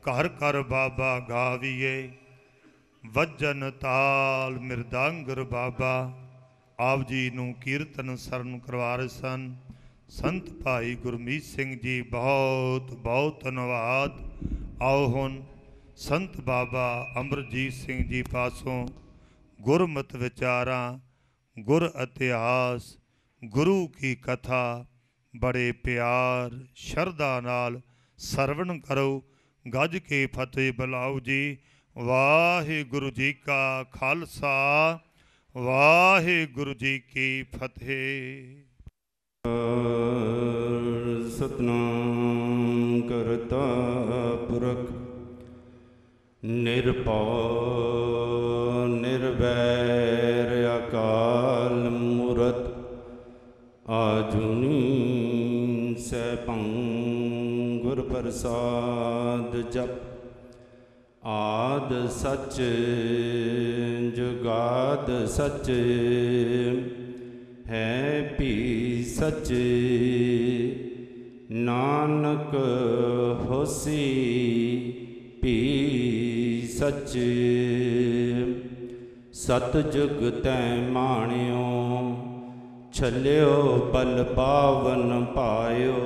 घर कर बाबा गाविए वजन ताल मिरदांगर बाबा। आप जी नूं कीर्तन सरन करवा रहे सन संत भाई गुरमीत सिंह जी, बहुत बहुत धन्यवाद। आओ हुण संत बाबा अमरजीत सिंह जी पासों गुरमत विचारां, गुर इतिहास, गुरु की कथा बड़े प्यार शरधा नाल सरवण करो। गज के फतेह बुलाओ जी। वाहिगुरु जी का खालसा, वाहिगुरु जी की फतेह। सतनाम करता पुरख निरभौ निर्वैर अकाल मूरत आजुनी सैभं गुर प्रसाद जप। आद सच जुगाद सच है भी सच नानक होसी भी सच। सतजुग तै माणियो छल्यो बल पावन पायो।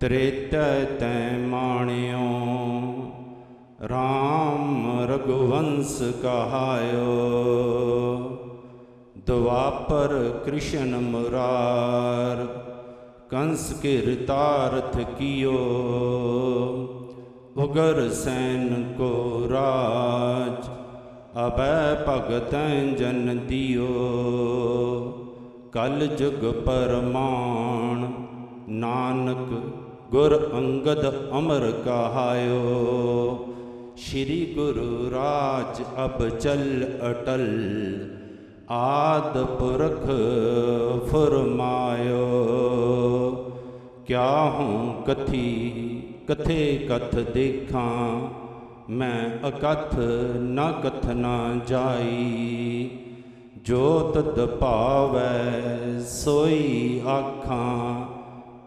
त्रेता तै माणियो राम रघुवंश कहायो। द्वापर कृष्ण मुरार कंस कीरतार्थ कियो। उगर सैन को राज अभय भगतैं जन दियो। कल जुग परमाण नानक गुर अंगद अमर कहायो। श्री गुरु राज अब चल अटल आद पुरख फुरमायो। क्या हूँ कथी कथे कथ देखा मैं अकथ न कथना जाई। जो तद पावै सोई आखां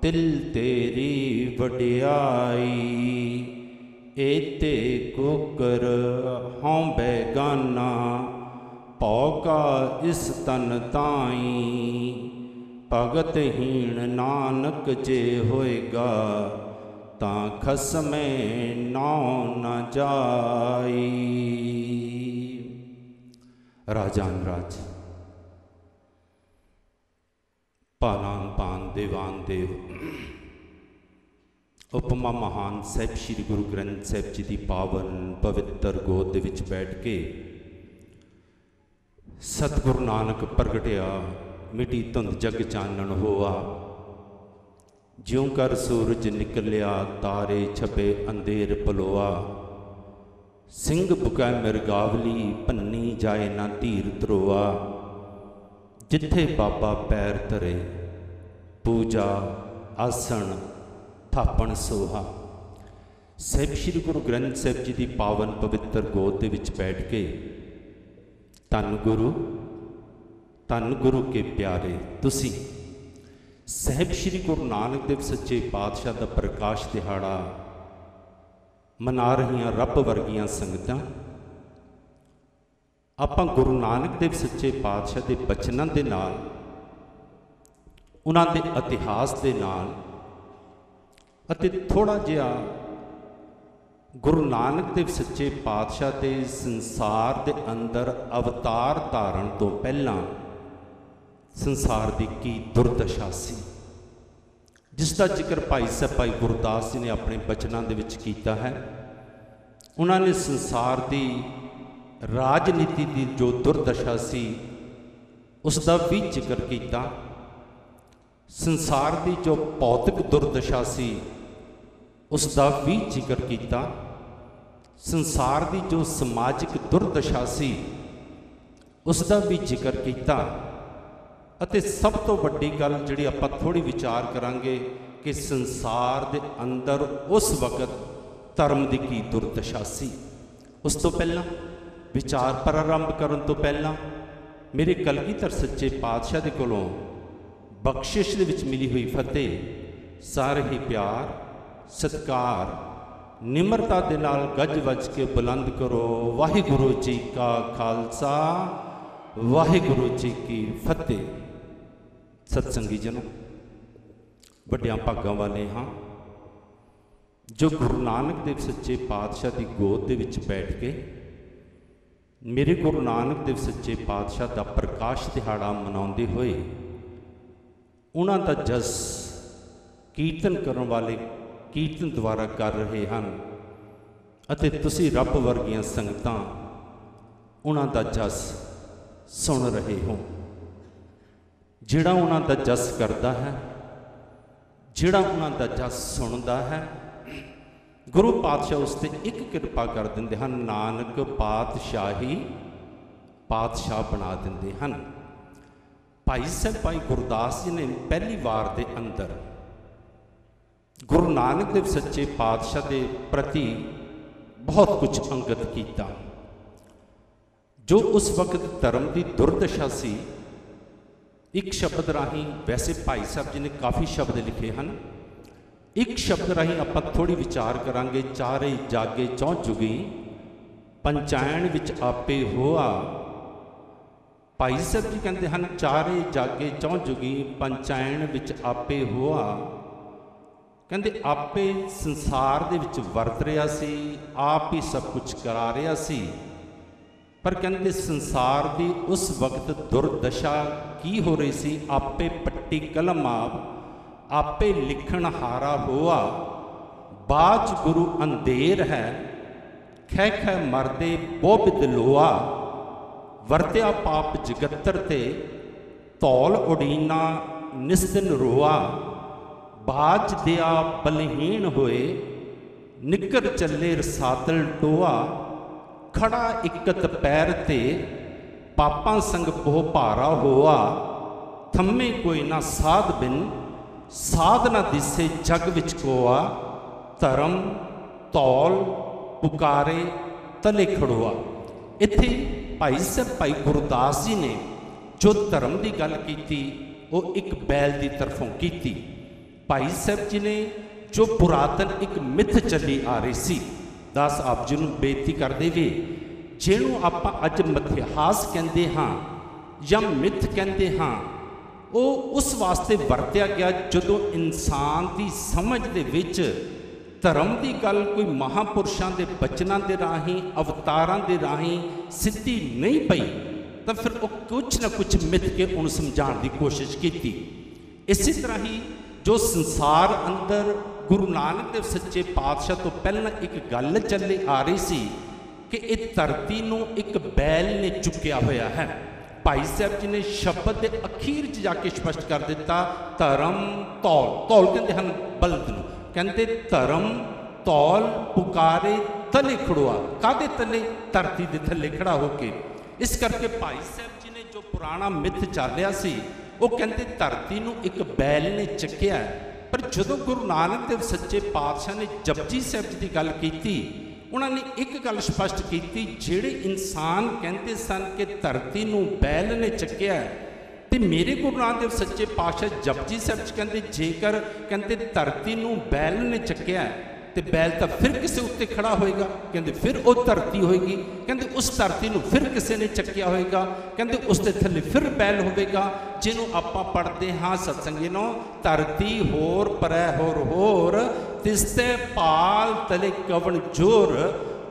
तिल तेरी वडियाई। एते कुकर हों बेगाना पौका इस तन ताई। भगत हीण नानक जे होएगा तां खसमे नाउ न जाई। राजान राज पालान पान देवान देव उपमा महान साहिब श्री गुरु ग्रंथ साहिब जी की पावन पवित्र गोद विच बैठ के सतगुरु नानक प्रगटिया मिटी धुंध जग चानन होआ। ज्यों कर सूरज निकलिया तारे छपे अंधेर पलोआ। सिंह बुकै मिरगावली भन्नी जाए ना धीर धरोआ। जिथे बाबा पैर धरे पूजा आसन थापण सोहा। साहिब श्री गुरु ग्रंथ साहिब जी की पावन पवित्र गोद दे विच बैठ के धन गुरु के प्यारे तुसी साहिब श्री गुरु नानक देव सच्चे पातशाह का प्रकाश दिहाड़ा मना रही रब वर्गियां संगतां। आपां गुरु नानक देव सच्चे पातशाह के बचनों के नाल उन्हां दे इतिहास के नाल अते थोड़ा जिहा गुरु नानक देव सच्चे पातशाह के संसार के अंदर अवतार धारण तो पहला संसार की की दुर्दशा सी जिसका जिक्र भाई साहब भाई गुरदास जी ने अपने बचनों के विच कीता है। उन्होंने संसार की राजनीति की जो दुर्दशा सी उसका भी जिक्र किया। संसार की जो भौतिक दुर्दशा सी उसका भी जिक्र किया। संसार की जो समाजिक दुर्दशा सी उसका भी जिक्र किया। अते सब तो वड्डी गल जिहड़ी आपां थोड़ी विचार करांगे कि संसार के अंदर उस वक्त धर्म की की दुर्दशा सी। उस तो पहला विचार प्रारंभ करन तो पहला मेरे कलगीधर सच्चे पातशाह दे कोलों बख्शिश दे विच मिली हुई फतेह सारे ही प्यार सत्कार निमरता दे नाल गज वज के बुलंद करो, वाहिगुरु जी का खालसा, वाहिगुरु जी की फतेह। सत्संगी जनों, वड्डियां भागां वाले हाँ जो गुरु नानक देव सच्चे पातशाह की गोद दे विच बैठ के मेरे गुरु नानक देव सच्चे पातशाह का प्रकाश दिहाड़ा मनाउंदे होए उन्हां दा जस कीर्तन करन वाले कीर्तन द्वारा कर रहे हैं अते तुसी रब वर्गियां संगतां उन्हां दा जस सुन रहे हो। जिहड़ा उन्हां दा जस करदा है, जिहड़ा उन्हां दा जस सुनदा है, गुरु पातशाह उस ते एक कृपा कर दिंदे हैं, नानक पातशाही पातशाह बना दिंदे हैं। भाई साहब भाई गुरदास जी ने पहली वार दे अंदर गुरु नानक देव सच्चे पातशाह के प्रति बहुत कुछ अंगत किया। जो उस वक्त धर्म की दुर्दशा सी, एक शब्द राही, वैसे भाई साहब जी ने काफ़ी शब्द लिखे हैं, एक शब्द राही आप थोड़ी विचार करांगे। चारे जागे चौं जुगी पंचायन विच आपे होआ। भाई साहब जी कहते हैं चारे जागे चौं जुगी पंचायन विच आपे होआ। कहते आपे संसार दे विच वरत रहा सी, आप ही सब कुछ करा रहा सी, पर कहते संसार की उस वक्त दुर्दशा की हो रही सी। आपे पट्टी कलम आपे लिखण हारा होआ। बाज गुरु अंधेर है, खै खै मरदे बोबिद लोआ। वरत्या पाप जगत्तर ते, धौल उड़ीना निस्दिन रोआ। बाज दिया बलहीन होए, निकर चले रसातल टोआ। खड़ा इकत पैर ते, पापां संग पोह भारा होआ। थम्मे कोई ना साध बिन, साध ना दिसे जग विच कोआ। धर्म धौल पुकारे तले खड़ोआ। इत्थे भाई साहब भाई गुरदास जी ने जो धर्म की गल की वो एक बैल की तरफों की। भाई साहब जी ने जो पुरातन एक मिथ चली आ रही सी, दास आप जी नूं बेनती करदे वे, जिहनूं आपां अज मिथहास कहंदे हाँ या मिथ कहंदे हाँ, वो उस वास्ते वरत्या गया जदों इंसान की समझ दे विच धर्म की गल कोई महापुरुषों के बचनों के राही अवतारां के राही सिद्धि नहीं पई, तो फिर वो कुछ ना कुछ मिथ के उन्हें समझाने की कोशिश की। इसी तरह ही जो संसार अंदर गुरु नानक देव सच्चे पातशाह तो पहला एक गल चली आ रही सी कि इस धरती नूं एक बैल ने चुक्या होया है। भाई साहब जी ने शब्द के अखीर च जाके स्पष्ट कर दिता, धर्म धौल, धौल कहते हैं बलद नूं, कहते धर्म धौल पुकारे तले खड़ोआ। कादे तले? धरती के थले खड़ा होके। इस करके भाई साहब जी ने जो पुराना मिथ चलिया सी, वो कहते धरती नूं एक बैल ने चुक्या। पर जदों गुरु नानक देव सच्चे पातशाह ने जपजी साहब जी की गल की, उन्होंने एक गल स्पष्ट की, जिहड़े इंसान कहते सन कि धरती नूं बैल ने चुक्या, तो मेरे गुरु नानक देव सच्चे पातशाह जपजी साहब जी कहते जेकर कहते धरती नूं बैल ने चुक्या तो बैल तो फिर किसी उत्ते खड़ा होएगा, कहते फिर वो धरती होएगी, कहते उस धरती नूं फिर किसी ने चक्या होएगा, कहते उसके थले फिर बैल होवेगा, जिन्हों आपां पढ़ते हाँ सत्संगी नो, धरती होर परै होर तिसते पाल तले कवन जोर।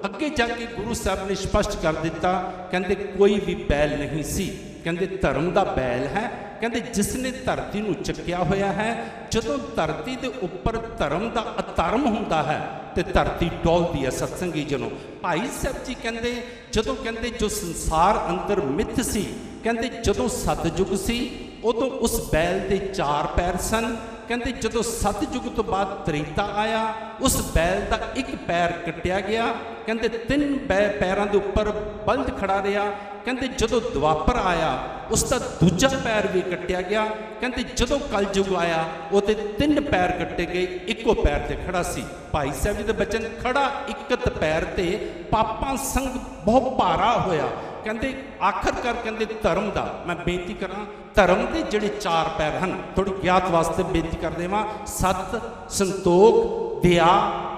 अगे जाके गुरु साहब ने स्पष्ट कर दिता, कहते कोई भी बैल नहीं सी, कहते धर्म का बैल है, कहते जिसने धरती नूं चक्या होया है। जदों धरती के उपर धर्म का अधर्म हुंदा है तो धरती डोलती है। सत्संगी जनों, भाई साहब जी कहते जदों कहते जो संसार अंदर मिथ सी, कहते जदों सतयुग सी उदों उस बैल के 4 पैर सन, कहते जदों सतयुग तो बाद त्रेता आया उस बैल का एक पैर कट्टिया गया, कहते 3 पैरों के उपर बलद खड़ा रहा, कहते जदों द्वापर आया उसका दूजा पैर भी कट्टिया गया, कहते जदों कलयुग आया वो 3 पैर कट्टे गए, इको पैर से खड़ा सी। भाई साहब जी के बचन, खड़ा इकत पैर ते पापां संग बहुत भारा होया, कहते आखिरकार कहते धर्म का, मैं बेनती करा धर्म के जोड़े 4 पैर हैं, थोड़ी ज्ञात वास्ते बेनती कर देवा, सत संतोख दया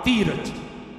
धीरज,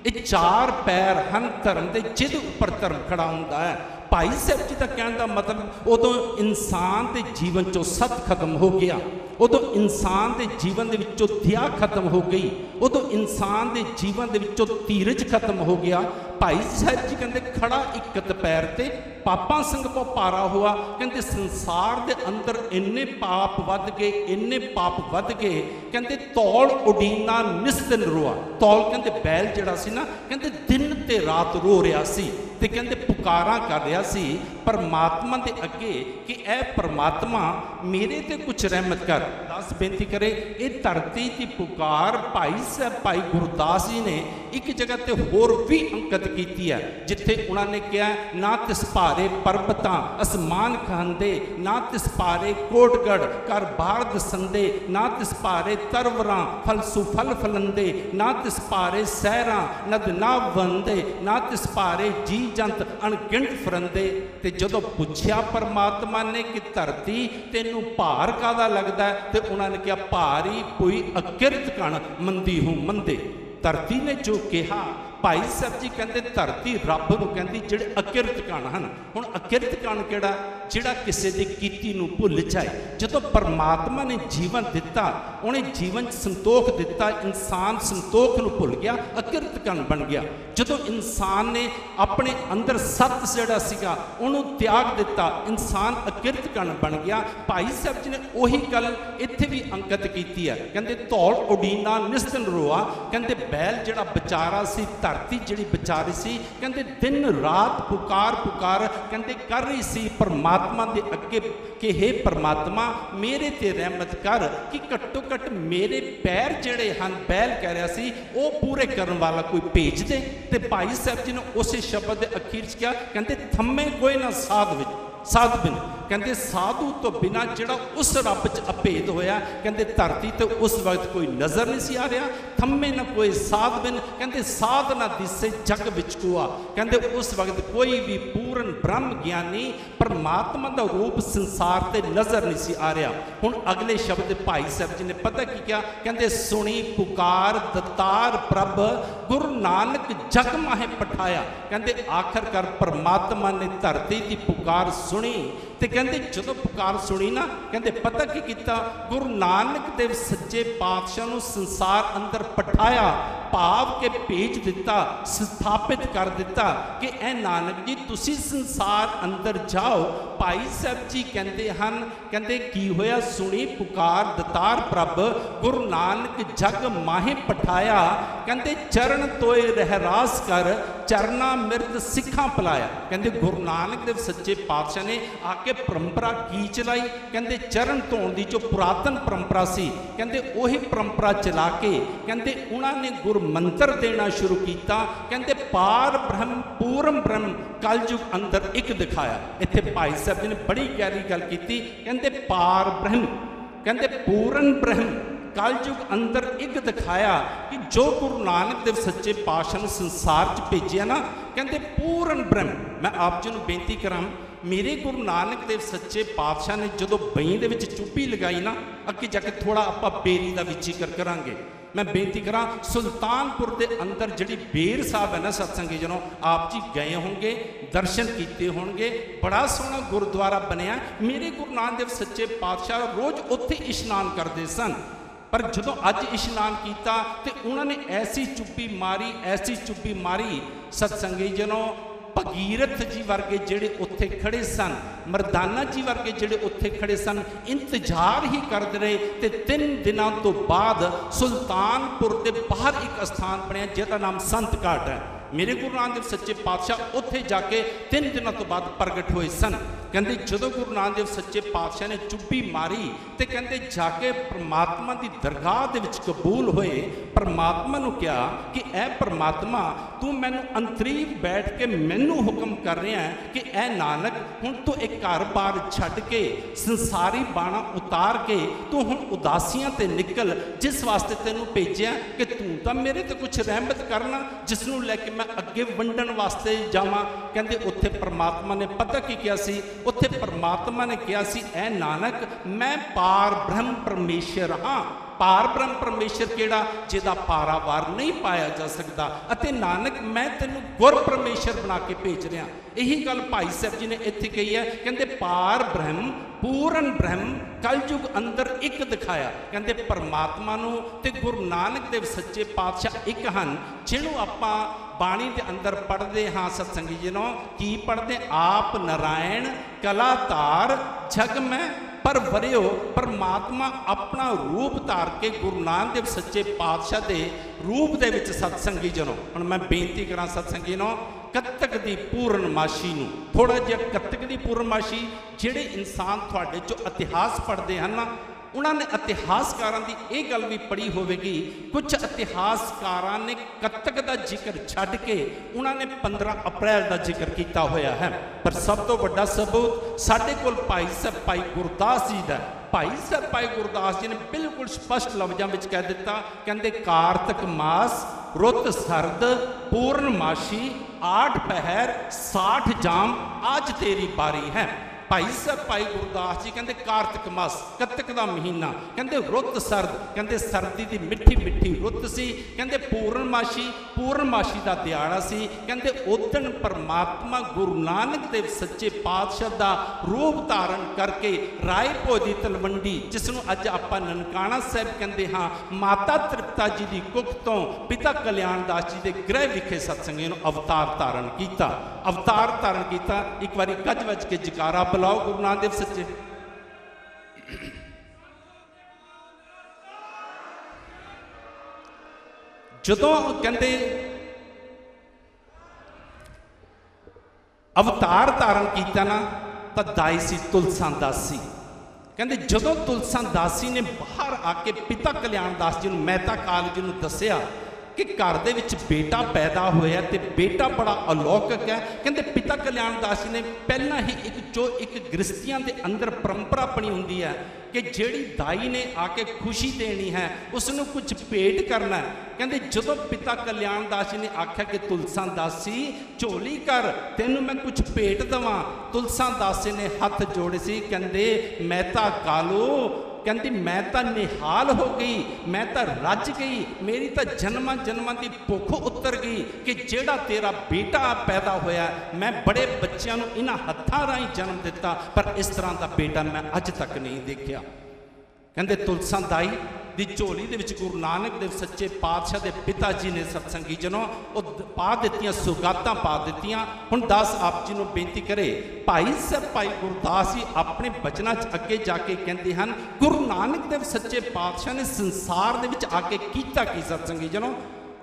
ਇਹ ਚਾਰ ਪੈਰ ਹਨ ਧਰਮ ਦੇ, ਜਿਹਦੇ ਉੱਪਰ ਧਰਮ ਖੜਾ ਹੁੰਦਾ ਹੈ। ਭਾਈ ਸਾਹਿਬ ਜੀ ਦਾ ਕਹਿਣ ਦਾ ਮਤਲਬ, ਉਦੋਂ ਇਨਸਾਨ ਦੇ ਜੀਵਨ ਚੋਂ ਸੱਤ ਖਤਮ ਹੋ ਗਿਆ, ਉਦੋਂ ਇਨਸਾਨ ਦੇ ਜੀਵਨ ਦੇ ਵਿੱਚੋਂ ਦਇਆ ਖਤਮ ਹੋ ਗਈ, ਉਦੋਂ ਇਨਸਾਨ ਦੇ ਜੀਵਨ ਦੇ ਵਿੱਚੋਂ ਧੀਰਜ ਖਤਮ ਹੋ ਗਿਆ। ਭਾਈ ਸਾਹਿਬ ਜੀ ਕਹਿੰਦੇ ਖੜਾ ਇਕਤ ਪੈਰ ਤੇ ਪਾਪਾਂ ਸੰਗ ਕੋ ਪਾਰਾ ਹੋਆ। ਕਹਿੰਦੇ ਸੰਸਾਰ ਦੇ ਅੰਦਰ ਇੰਨੇ ਪਾਪ ਵੱਧ ਗਏ, ਇੰਨੇ ਪਾਪ ਵੱਧ ਗਏ, ਕਹਿੰਦੇ ਤੌਲ ਉਡੀਨਾ ਨਿਸਤਨ ਰੋਆ। ਤੌਲ ਕਹਿੰਦੇ ਬੈਲ ਜਿਹੜਾ ਸੀ ਨਾ, ਕਹਿੰਦੇ ਦਿਨ ਤੇ ਰਾਤ ਰੋ ਰਿਹਾ ਸੀ ਤੇ ਕਹਿੰਦੇ ਪੁਕਾਰਾਂ ਕਰ ਰਿਹਾ ਸੀ ਪਰਮਾਤਮਾ ਦੇ ਅੱਗੇ ਕਿ ਇਹ ਪਰਮਾਤਮਾ ਮੇਰੇ ਤੇ ਕੁਛ ਰਹਿਮਤ ਕਰ। ਦਾਸ ਬੇਨਤੀ ਕਰੇ, ਇਹ ਧਰਤੀ ਦੀ ਪੁਕਾਰ ਭਾਈ ਸਾਹਿਬ ਭਾਈ ਗੁਰਦਾਸ ਜੀ ਨੇ ਇੱਕ ਜਗ੍ਹਾ ਤੇ ਹੋਰ ਵੀ ਅੰਕਿਤ ਕੀਤੀ ਹੈ, ਜਿੱਥੇ ਉਹਨਾਂ ਨੇ ਕਿਹਾ ਨਾ ਤਿਸ ਭਾਰੇ ਪਰਬਤਾਂ ਅਸਮਾਨ ਖਾਂਦੇ, ਨਾ ਤਿਸ ਭਾਰੇ ਕੋਟਗੜ ਘਰ ਬਾਹਰ ਦਸੰਦੇ, ਨਾ ਤਿਸ ਭਾਰੇ ਤਰਵਰਾਂ ਫਲਸੂ ਫਲ ਫਲੰਦੇ, ਨਾ ਤਿਸ ਭਾਰੇ ਸਹਿਰਾਂ ਨਦ ਨਾ ਵੰਦੇ, ਨਾ ਤਿਸ ਭਾਰੇ ਜੀ ਜੰਤ ਅਣਗਿਣਤ ਫਰੰਦੇ। ਤੇ ਜਦੋਂ ਪੁੱਛਿਆ ਪਰਮਾਤਮਾ ਨੇ ਕਿ ਧਰਤੀ ਤੈਨੂੰ ਭਾਰ ਕਾਹਦਾ ਲੱਗਦਾ ਹੈ, ਤੇ ਉਹਨਾਂ ਨੇ ਕਿਹਾ ਭਾਰੀ ਕੋਈ ਅਕਿਰਤ ਕਣ ਮੰਦੀ ਹੂੰ ਮੰਦੇ। ਧਰਤੀ ਨੇ ਜੋ ਕਿਹਾ, ਭਾਈ ਸਾਹਿਬ ਜੀ ਕਹਿੰਦੇ ਧਰਤੀ ਰੱਬ ਨੂੰ ਕਹਿੰਦੀ ਜਿਹੜੇ ਅਕਿਰਤ ਕਣ ਹਨ। ਹੁਣ ਅਕਿਰਤ ਕਣ ਕਿਹੜਾ? ਜਿਹੜਾ ਕਿਸੇ ਦੀ ਕੀਤੀ ਨੂੰ ਭੁੱਲ ਜਾਏ। ਜਦੋਂ ਪਰਮਾਤਮਾ ਨੇ ਜੀਵਨ ਦਿੱਤਾ, ਉਹਨੇ ਜੀਵਨ 'ਚ ਸੰਤੋਖ ਦਿੱਤਾ, ਇਨਸਾਨ ਸੰਤੋਖ ਨੂੰ ਭੁੱਲ ਗਿਆ, ਅਕਿਰਤ ਕਣ ਬਣ ਗਿਆ। ਜਦੋਂ ਇਨਸਾਨ ਨੇ ਆਪਣੇ ਅੰਦਰ ਸੱਤ ਜਿਹੜਾ ਸੀਗਾ ਉਹਨੂੰ ਤਿਆਗ ਦਿੱਤਾ, ਇਨਸਾਨ ਅਕਿਰਤ ਕਣ ਬਣ ਗਿਆ। ਭਾਈ ਸਾਹਿਬ ਜੀ ਨੇ ਉਹੀ ਗੱਲ ਇੱਥੇ ਵੀ ਅੰਕਿਤ ਕੀਤੀ ਹੈ। ਕਹਿੰਦੇ ਧੌਲ ਉਡੀਨਾ ਨਿਸਤਨ ਰੋਆ। ਕਹਿੰਦੇ ਬੈਲ ਜਿਹੜਾ ਵਿਚਾਰਾ ਸੀ, ਧਰਤੀ ਜਿਹੜੀ ਵਿਚਾਰੀ ਸੀ, ਕਹਿੰਦੇ ਦਿਨ ਰਾਤ ਪੁਕਾਰ ਪੁਕਾਰ ਕਹਿੰਦੇ ਕਰ ਰਹੀ ਸੀ ਪਰਮਾਤਮਾ ਦੇ ਅੱਗੇ ਕਿ ਹੇ ਪਰਮਾਤਮਾ ਮੇਰੇ ਤੇ ਰਹਿਮਤ ਕਰ, ਕਿ ਘੱਟੋ ਘੱਟ ਮੇਰੇ ਪੈਰ ਜਿਹੜੇ ਹਨ, ਬੈਲ ਕਹਿ ਰਿਹਾ ਸੀ, ਉਹ ਪੂਰੇ ਕਰਨ ਵਾਲਾ ਕੋਈ ਭੇਜ ਦੇ। ਤੇ ਭਾਈ ਸਾਹਿਬ ਜੀ ਨੇ ਉਸੇ ਸ਼ਬਦ ਦੇ ਅਖੀਰ 'ਚ ਕਿਹਾ, ਕਹਿੰਦੇ ਥੰਮੇ ਕੋਈ ਨਾ ਸਾਧ ਵਿੱਚ ਸਾਧ ਬਿਨ। ਕਹਿੰਦੇ ਸਾਧੂ ਤੋਂ ਬਿਨਾਂ ਜਿਹੜਾ ਉਸ ਰੱਬ 'ਚ ਅਭੇਦ ਹੋਇਆ, ਕਹਿੰਦੇ ਧਰਤੀ ਤੇ ਉਸ ਵਕਤ ਕੋਈ ਨਜ਼ਰ ਨਹੀਂ ਸੀ ਆ ਰਿਹਾ। ਥੰਮੇ ਨਾ ਕੋਈ ਸਾਧ ਬਿਨ, ਕਹਿੰਦੇ ਸਾਧ ਨਾ ਦਿਸੇ ਜਗ ਵਿੱਚ ਕੋਆ। ਕਹਿੰਦੇ ਉਸ ਵਕਤ ਕੋਈ ਵੀ ਪੂਰਨ ਬ੍ਰਹਮ ਗਿਆਨੀ ਪਰਮਾਤਮਾ ਦਾ ਰੂਪ ਸੰਸਾਰ ਤੇ ਨਜ਼ਰ ਨਹੀਂ ਸੀ ਆ ਰਿਹਾ। ਹੁਣ ਅਗਲੇ ਸ਼ਬਦ ਭਾਈ ਸਾਹਿਬ ਜੀ ਨੇ ਪਤਾ ਕੀ ਕਿਹਾ? ਕਹਿੰਦੇ ਸੁਣੀ ਪੁਕਾਰ ਦਤਾਰ ਪ੍ਰਭ ਗੁਰੂ ਨਾਨਕ ਜਗ ਮਾਹੇ ਪਠਾਇਆ। ਕਹਿੰਦੇ ਆਖਰਕਾਰ ਪਰਮਾਤਮਾ ਨੇ ਧਰਤੀ ਦੀ ਪੁਕਾਰ ਸੁਣੀ, ਤੇ ਕਹਿੰਦੇ ਜਦੋਂ ਪੁਕਾਰ ਸੁਣੀ ਨਾ, ਕਹਿੰਦੇ ਪਤਾ ਕੀ ਕੀਤਾ? ਗੁਰੂ ਨਾਨਕ ਦੇਵ ਸੱਚੇ ਪਾਤਸ਼ਾਹ ਨੂੰ ਸੰਸਾਰ ਅੰਦਰ ਪਠਾਇਆ, ਭਾਵ ਕੇ ਭੇਜ ਦਿੱਤਾ, ਸਥਾਪਿਤ ਕਰ ਦਿੱਤਾ ਕਿ ਇਹ ਨਾਨਕ ਜੀ ਤੁਸੀਂ ਸੰਸਾਰ ਅੰਦਰ ਜਾਓ। ਭਾਈ ਸਾਹਿਬ ਜੀ ਕਹਿੰਦੇ ਹਨ, ਕਹਿੰਦੇ ਕੀ ਹੋਇਆ? ਸੁਣੀ ਪੁਕਾਰ ਦਤਾਰ ਪ੍ਰਭ ਗੁਰੂ ਨਾਨਕ ਜਗ ਮਾਹੇ ਪਠਾਇਆ। ਕਹਿੰਦੇ ਚਰਨ ਤੋਏ ਰਹਿਰਾਸ ਕਰ ਚਰਨਾ ਮਿਰਦ ਸਿੱਖਾਂ ਪਲਾਇਆ। ਕਹਿੰਦੇ ਗੁਰੂ ਨਾਨਕ ਦੇਵ ਸੱਚੇ ਪਾਤਸ਼ਾਹ ਨੇ ਆ ਕੇ ਪਰੰਪਰਾ ਕੀ ਚਲਾਈ? ਕਹਿੰਦੇ ਚਰਨ ਧੋਣ ਦੀ ਜੋ ਪੁਰਾਤਨ ਪਰੰਪਰਾ ਸੀ, ਕਹਿੰਦੇ ਉਹੀ ਪਰੰਪਰਾ ਚਲਾ ਕੇ ਕਹਿੰਦੇ ਉਹਨਾਂ ਨੇ ਗੁਰ ਮੰਤਰ ਦੇਣਾ ਸ਼ੁਰੂ ਕੀਤਾ। ਕਹਿੰਦੇ ਪਾਰ ਬ੍ਰਹਮ ਪੂਰਨ ਬ੍ਰਹਮ ਕਲਯੁਗ ਅੰਦਰ ਇੱਕ ਦਿਖਾਇਆ। ਇੱਥੇ ਭਾਈ ਸਾਹਿਬ ਜੀ ਨੇ ਬੜੀ ਗਹਿਰੀ ਗੱਲ ਕੀਤੀ। ਕਹਿੰਦੇ ਪਾਰ ਬ੍ਰਹਮ, ਕਹਿੰਦੇ ਪੂਰਨ ਬ੍ਰਹਮ ਕਲਯੁਗ ਅੰਦਰ ਇੱਕ ਦਿਖਾਇਆ ਕਿ ਜੋ ਗੁਰੂ ਨਾਨਕ ਦੇਵ ਸੱਚੇ ਪਾਤਸ਼ਾਹ ਨੂੰ ਸੰਸਾਰ 'ਚ ਭੇਜਿਆ ਨਾ, ਕਹਿੰਦੇ ਪੂਰਨ ਬ੍ਰਹਮ। ਮੈਂ ਆਪ ਜੀ ਨੂੰ ਬੇਨਤੀ ਕਰਾਂ, ਮੇਰੇ ਗੁਰੂ ਨਾਨਕ ਦੇਵ ਸੱਚੇ ਪਾਤਸ਼ਾਹ ਨੇ ਜਦੋਂ ਬਈ ਦੇ ਵਿੱਚ ਚੁੱਪੀ ਲਗਾਈ ਨਾ, ਅੱਗੇ ਜਾ ਕੇ ਥੋੜਾ ਆਪਾਂ ਬੇਰੀ ਦਾ ਵੀ ਜ਼ਿਕਰ ਕਰਾਂਗੇ। ਮੈਂ ਬੇਨਤੀ ਕਰਾਂ, ਸੁਲਤਾਨਪੁਰ ਦੇ ਅੰਦਰ ਜਿਹੜੀ ਬੇਰ ਸਾਹਿਬ ਹੈ ਨਾ, ਸਤਸੰਗੀ ਜਨੋ ਆਪ ਜੀ ਗਏ ਹੋਣਗੇ, ਦਰਸ਼ਨ ਕੀਤੇ ਹੋਣਗੇ, ਬੜਾ ਸੋਹਣਾ ਗੁਰਦੁਆਰਾ ਬਣਿਆ। ਮੇਰੇ ਗੁਰੂ ਨਾਨਕ ਦੇਵ ਸੱਚੇ ਪਾਤਸ਼ਾਹ ਰੋਜ਼ ਉੱਥੇ ਇਸ਼ਨਾਨ ਕਰਦੇ ਸਨ। ਪਰ ਜਦੋਂ ਅੱਜ ਇਸ਼ਨਾਨ ਕੀਤਾ ਤੇ ਉਹਨਾਂ ਨੇ ਐਸੀ ਚੁੱਪੀ ਮਾਰੀ, ਐਸੀ ਚੁੱਪੀ ਮਾਰੀ, ਸਤਸੰਗੀ ਜਨੋ ਭਗੀਰਥ ਜੀ ਵਰਗੇ ਜਿਹੜੇ ਉੱਥੇ ਖੜੇ ਸਨ, ਮਰਦਾਨਾ ਜੀ ਵਰਗੇ ਜਿਹੜੇ ਉੱਥੇ ਖੜੇ ਸਨ, ਇੰਤਜ਼ਾਰ ਹੀ ਕਰਦੇ ਰਹੇ। ਤੇ 3 ਦਿਨਾਂ ਤੋਂ ਬਾਅਦ ਸੁਲਤਾਨਪੁਰ ਦੇ ਬਾਹਰ ਇੱਕ ਸਥਾਨ ਬਣਿਆ ਜਿਹਦਾ ਨਾਮ ਸੰਤ ਘਾਟ ਹੈ। ਮੇਰੇ ਗੁਰੂ ਨਾਨਕ ਦੇਵ ਸੱਚੇ ਪਾਤਸ਼ਾਹ ਉੱਥੇ ਜਾ ਕੇ 3 ਦਿਨਾਂ ਤੋਂ ਬਾਅਦ ਪ੍ਰਗਟ ਹੋਏ ਸਨ। ਕਹਿੰਦੇ ਜਦੋਂ ਗੁਰੂ ਨਾਨਕ ਦੇਵ ਸੱਚੇ ਪਾਤਸ਼ਾਹ ਨੇ ਚੁੱਪੀ ਮਾਰੀ ਤੇ ਕਹਿੰਦੇ ਜਾ ਕੇ ਪਰਮਾਤਮਾ ਦੀ ਦਰਗਾਹ ਦੇ ਵਿੱਚ ਕਬੂਲ ਹੋਏ। ਪਰਮਾਤਮਾ ਨੂੰ ਕਿਹਾ ਕਿ ਐ ਪਰਮਾਤਮਾ, ਤੂੰ ਮੈਨੂੰ ਅੰਤਰੀਵ ਬੈਠ ਕੇ ਮੈਨੂੰ ਹੁਕਮ ਕਰ ਰਿਹਾ ਹੈ ਕਿ ਐ ਨਾਨਕ, ਹੁਣ ਤੂੰ ਇੱਕ ਘਰ-ਬਾਰ ਛੱਡ ਕੇ ਸੰਸਾਰੀ ਬਾਣਾ ਉਤਾਰ ਕੇ ਤੂੰ ਹੁਣ ਉਦਾਸੀਆਂ ਤੇ ਨਿਕਲ, ਜਿਸ ਵਾਸਤੇ ਤੈਨੂੰ ਭੇਜਿਆ ਕਿ ਤੂੰ ਤਾਂ ਮੇਰੇ ਤੇ ਕੁਛ ਰਹਿਮਤ ਕਰਨਾ, ਜਿਸ ਨੂੰ ਲੈ ਕੇ ਮੈਂ ਅੱਗੇ ਵੰਡਣ ਵਾਸਤੇ ਜਾਵਾਂ। ਕਹਿੰਦੇ ਉੱਥੇ ਪਰਮਾਤਮਾ ਨੇ ਪਤਾ ਕੀ ਕਿਹਾ ਸੀ? ਉੱਥੇ ਪਰਮਾਤਮਾ ਨੇ ਕਿਹਾ ਸੀ, ਐ ਨਾਨਕ ਮੈਂ ਪਾਰ ਬ੍ਰਹਮ ਪਰਮੇਸ਼ਰ ਹਾਂ। पार ब्रह्म परमेश्वर केड़ा जिहदा पारावार नहीं पाया जा सकता। अते नानक मैं तेनू गुर परमेश्वर बना के भेज रहा। यही गल भाई साहब जी ने इत्थे कही है, कहते पार ब्रह्म पूर्ण ब्रह्म कलयुग अंदर एक दिखाया। कहते परमात्मा नू ते गुरु नानक देव सच्चे पातशाह एक हन, जिन्हों आपां बाणी के अंदर पढ़ते हाँ सत्संगी जी नो की पढ़ते, आप नारायण कलातार जग में पर वरियो। परमात्मा अपना रूप धार के गुरु नानक देव सच्चे पातशाह के रूप दे विच सत्संगी जनो। हुण मैं बेनती करा सत्संगी नो, कत्तक दी पूर्णमाशी नूं थोड़ा जिहा कत्तक दी पूर्णमाशी, जिहड़े इंसान तुहाडे चो इतिहास पढ़ते हैं ना, उन्होंने इतिहासकारां दी ये गल भी पढ़ी होगी। कुछ इतिहासकारां ने कत्तक का जिक्र छड्ड के उन्होंने 15 अप्रैल का जिक्र किया होया है। पर सब तो वड्डा सबूत साडे कोल भाई साहब भाई गुरदास जी का। भाई साहब भाई गुरदास जी ने बिल्कुल स्पष्ट लफ्ज़ों में कह दिता, कहते कारतक मास रुत सरद पूर्णमाशी 8 पहर 60 जाम आज तेरी बारी है। भाई साहब भाई गुरदास जी कहते कारतक मास कत्तक का महीना, कहते रुत सरद, कहते सर्दी की मिठी मिठी रुत सी, कहते पूर्णमाशी का दिहाड़ा सी। कहते उदन परमात्मा गुरु नानक देव सच्चे पातशाह का रूप धारण करके राय भोजी तलवंडी, जिसनों अज आपां ननकाना साहब कहते हाँ, माता तृप्ता जी की कुख तो पिता कल्याण दास जी के गृह विखे सत्संगी नूं अवतार धारण किया। अवतार धारण किया। एक बारी गज वज के जकारा बुलाओ गुरु नानक देव सच्चे। जदों कहते अवतार धारण किया ना, तो दाई सी तुलसा दासी। कहते जदों तुलसा दासी ने बाहर आके पिता कल्याण दास जी नूं मेहता काल जी नूं दसिया कि घर दे विच बेटा पैदा होया ते बेटा बड़ा अलौकिक है। कहते पिता कल्याण दास जी ने पहला ही एक गृहस्थियां दे अंदर परंपरा बनी हुंदी है कि जेड़ी दाई ने आके खुशी देनी है उसनों कुछ भेंट करना है। कहते जदों पिता कल्याण दास जी ने आख्या कि तुलसा दासी झोली कर, तेनू मैं कुछ भेंट देवां। तुलसा दासी ने हाथ जोड़े सी, कहते मेहता कालो, कहती मैं तो निहाल हो गई, मैं तो रज गई, मेरी तो जन्मां जन्मां की भुख उतर गई कि जेड़ा तेरा बेटा पैदा होया, मैं बड़े बच्चों नूं इन्हां हत्थां राहीं जन्म दिता, पर इस तरह का बेटा मैं अज तक नहीं देखा। कहते तुलसा दाई दी झोली दे विच गुरु नानक देव सच्चे पातशाह दे पिता जी ने सत्संगी जनों पा दित्तियां, सुगातां पा दित्तियां। हुण दास आप जी नूं बेनती करे, भाई साहब भाई गुरदास जी अपने बचनां च अगे जाके कहते हैं, गुरु नानक देव सच्चे पातशाह ने संसार दे विच आके कीता की सत्संगी जनों।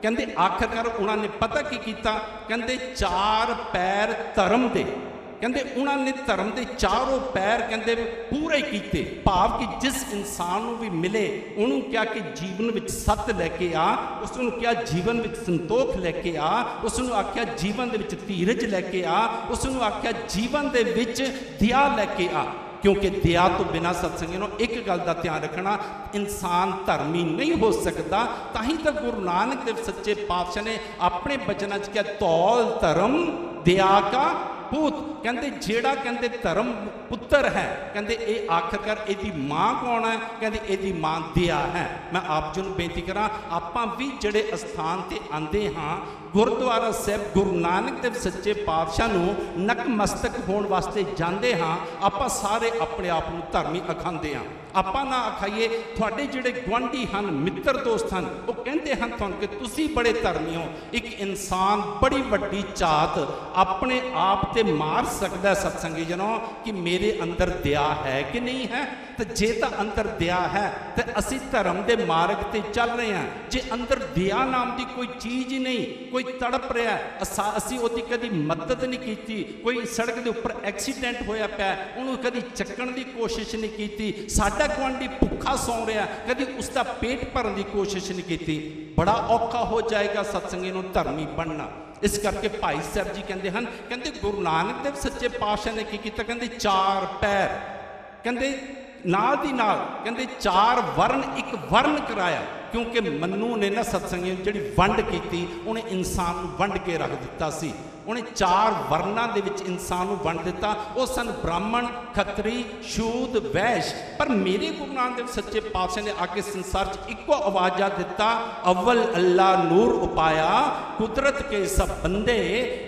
कहते आखिरकार उन्होंने पता की कीता, कहते 4 पैर धर्म दे, कहते उन्होंने धर्म के चारों पैर कहते पूरे किए। भाव कि जिस इंसान को भी मिले उन्होंने क्या कि जीवन में सत लैके आ, उसनों क्या जीवन में संतोख लैके आ, उसनों आख्या जीवन के धीरज लैके आ, उसनों आख्या जीवन के दया लैके आ। क्योंकि दया तो बिना सत्संगी नूं एक गल का ध्यान रखना, इंसान धर्मी नहीं हो सकता। ताही तो गुरु नानक देव सच्चे पातशाह ने अपने बचनां च क्या तौल धर्म दया का पूत। कहते जेड़ा कहते धर्म पुत्र है, कहते ये आखिरकार यदी माँ कौन है, कहते यदी माँ दया है। मैं आप जी नूं बेनती करा, आपां भी जड़े अस्थान ते आंदे हाँ, गुरुद्वारा साहब गुरु नानक देव सच्चे पातशाह नूं नकमस्तक होने वास्ते जाते हाँ, आपां सारे अपने आप नूं धर्मी अखांदे हाँ। आपां ना आखाइए तुहाडे जिहड़े गुआंढी हन, मित्र दोस्त हन, वो कहते हैं तुहानूं कि तुसीं बड़े धर्मी हो। एक इंसान बड़ी वड्डी चाहत अपने आप ते मार सकदा सत्संगी जनों कि मेरे अंदर दया है कि नहीं है। तो जे तो अंदर दया है तो असी धर्म के मार्ग ते चल रहे हैं। जे अंदर दया नाम की कोई चीज़ ही नहीं, कोई तड़प रहा है, असी उसकी कभी मदद नहीं की, कोई सड़क के उपर एक्सीडेंट होया पाया उन्होंने कभी चक्कण की कोशिश नहीं की, साडा गुआंढी भुखा सौ रहा कभी उसका पेट भरने की कोशिश नहीं की, बड़ा औखा हो जाएगा सत्संगी नूं धर्मी बनना। इस करके भाई साहब जी कहते हैं, कहते गुरु नानक देव सच्चे पातशाह ने की किया, कहते 4 पैर, कहते नाल दी नाल कहते 4 वर्ण एक वर्ण कराया। क्योंकि मनु ने ना सत्संगी जी वंड की, उन्हें इंसान वंड के रख दिता सी। ਉਹਨੇ 4 ਵਰਨਾਂ ਦੇ ਵਿੱਚ ਇਨਸਾਨ ਨੂੰ ਵੰਡ ਦਿੱਤਾ। ਉਹ ਸਨ ਬ੍ਰਾਹਮਣ, ਖੱਤਰੀ, ਸ਼ੂਦ, ਵੈਸ਼। ਪਰ ਮੇਰੇ ਗੁਰੂ ਨਾਨਕ ਦੇਵ ਸੱਚੇ ਪਾਤਸ਼ਾਹ ਨੇ ਆ ਕੇ ਸੰਸਾਰ 'ਚ ਇੱਕੋ ਆਵਾਜ਼ਾ ਦਿੱਤਾ, ਅਵਲ ਅੱਲਾ ਨੂਰ ਉਪਾਇਆ, ਕੁਦਰਤ ਕੇ ਸਭ ਬੰਦੇ,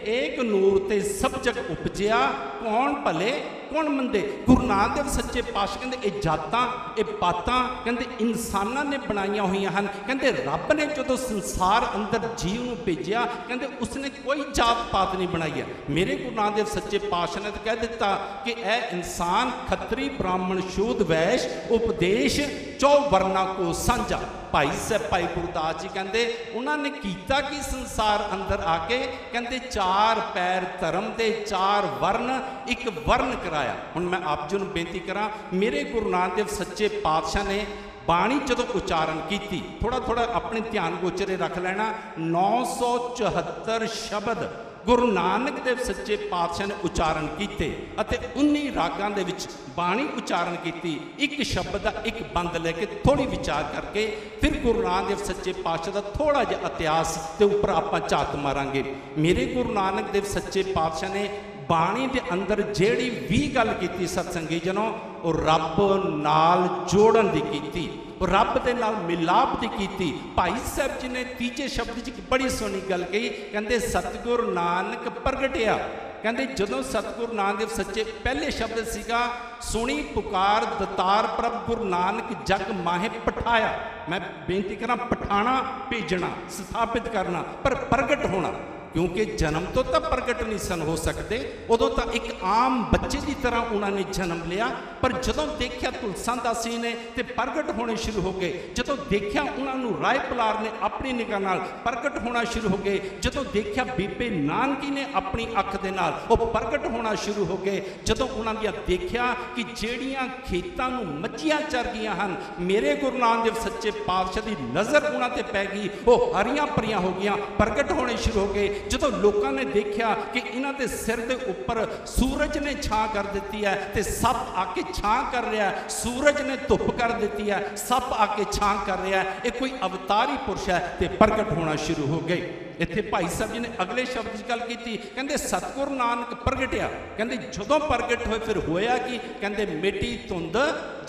ਏਕ ਨੂਰ ਤੇ ਸਭ ਜਗ ਉਪਜਿਆ, ਕੌਣ ਭਲੇ कौन मंदे। गुरु नानक देव सच्चे पातशाह कहते ये जातां ये पातां कहते इंसानां ने बनाईयां हुई हैं। कहते रब ने जो संसार अंदर जीव नूं भेजिया कहते उसने कोई जात पात नहीं बनाई है। मेरे गुरु नानक देव सच्चे पातशाह ने तो कह दिता कि यह इंसान खत्री, ब्राह्मण, शूद, वैश, उपदेश 4 वर्णा को साझा। भाई साहब भाई गुरदास जी कहते उन्होंने कीता कि संसार अंदर आके कहते 4 पैर धर्म के 4 वर्ण एक वर्ण कराया। हुण मैं आप जी नूं बेनती करा, मेरे गुरु नानक देव सच्चे पातशाह ने बाणी जदों उचारण की, थोड़ा थोड़ा अपने ध्यान गोचरे रख लेना, 974 शब्द गुरु नानक देव सच्चे पातशाह ने उचारण किए, 19 रागां दे विच बाणी उचारण की। एक शब्द का एक बंद लेके थोड़ी विचार करके फिर गुरु नानक देव सच्चे पातशाह का थोड़ा जिहा इतिहास के उपर आपां झात मारांगे। मेरे गुरु नानक देव सच्चे पातशाह ने बाणी के अंदर जिहड़ी भी गल की सत्संगी जनों, वो रब नाल जोड़न की की, रब के नाल मिलाप की की। भाई साहब जी ने तीजे शब्द च बड़ी सोहनी गल कही, कहते सतगुरु नानक प्रगटिया। कहते जदों सतगुरु नानक देव सच्चे पहले शब्द सीगा, सुनी पुकार दतार प्रभ गुरु नानक जग माहे पठाया। मैं बेनती करा, पठाना भेजना स्थापित करना, पर प्रगट होना, क्योंकि जन्म तो तब प्रगट नहीं सन हो सकते, उदों तो एक आम बच्चे की तरह उन्होंने जन्म लिया। पर जदों देखा तुलसा दासी ने तो प्रगट होने शुरू हो गए। जदों देखा उन्होंने राय पलार ने अपनी निगाह नाल प्रगट होना शुरू हो गए। जदों देखा बीबे नानकी ने अपनी अख दे नाल वो प्रगट होना शुरू हो गए। जदों उन्होंने देखा कि जेड़ियां खेतां नूं मच्छियां चर गईयां हन, मेरे गुरु नानक देव सच्चे पातशाह की नज़र उन्होंने पै गई, वो हरियां भरियां हो गई, प्रगट होने शुरू हो गए। जदों लोगों ने देखा कि इन्हां दे सिर दे उपर सूरज ने छां कर दी है, तो सप आके छां कर रहा है, सूरज ने धुप कर दी है, सप आके छां कर रहा है, ये कोई अवतारी पुरुष है, तो प्रगट होना शुरू हो गए। इत्थे भाई साहब जी ने अगले शब्द की गल की, कहते सतगुरु नानक प्रगटिया। कहते जदों प्रगट होए फिर होया कि कहते मिटी धुंध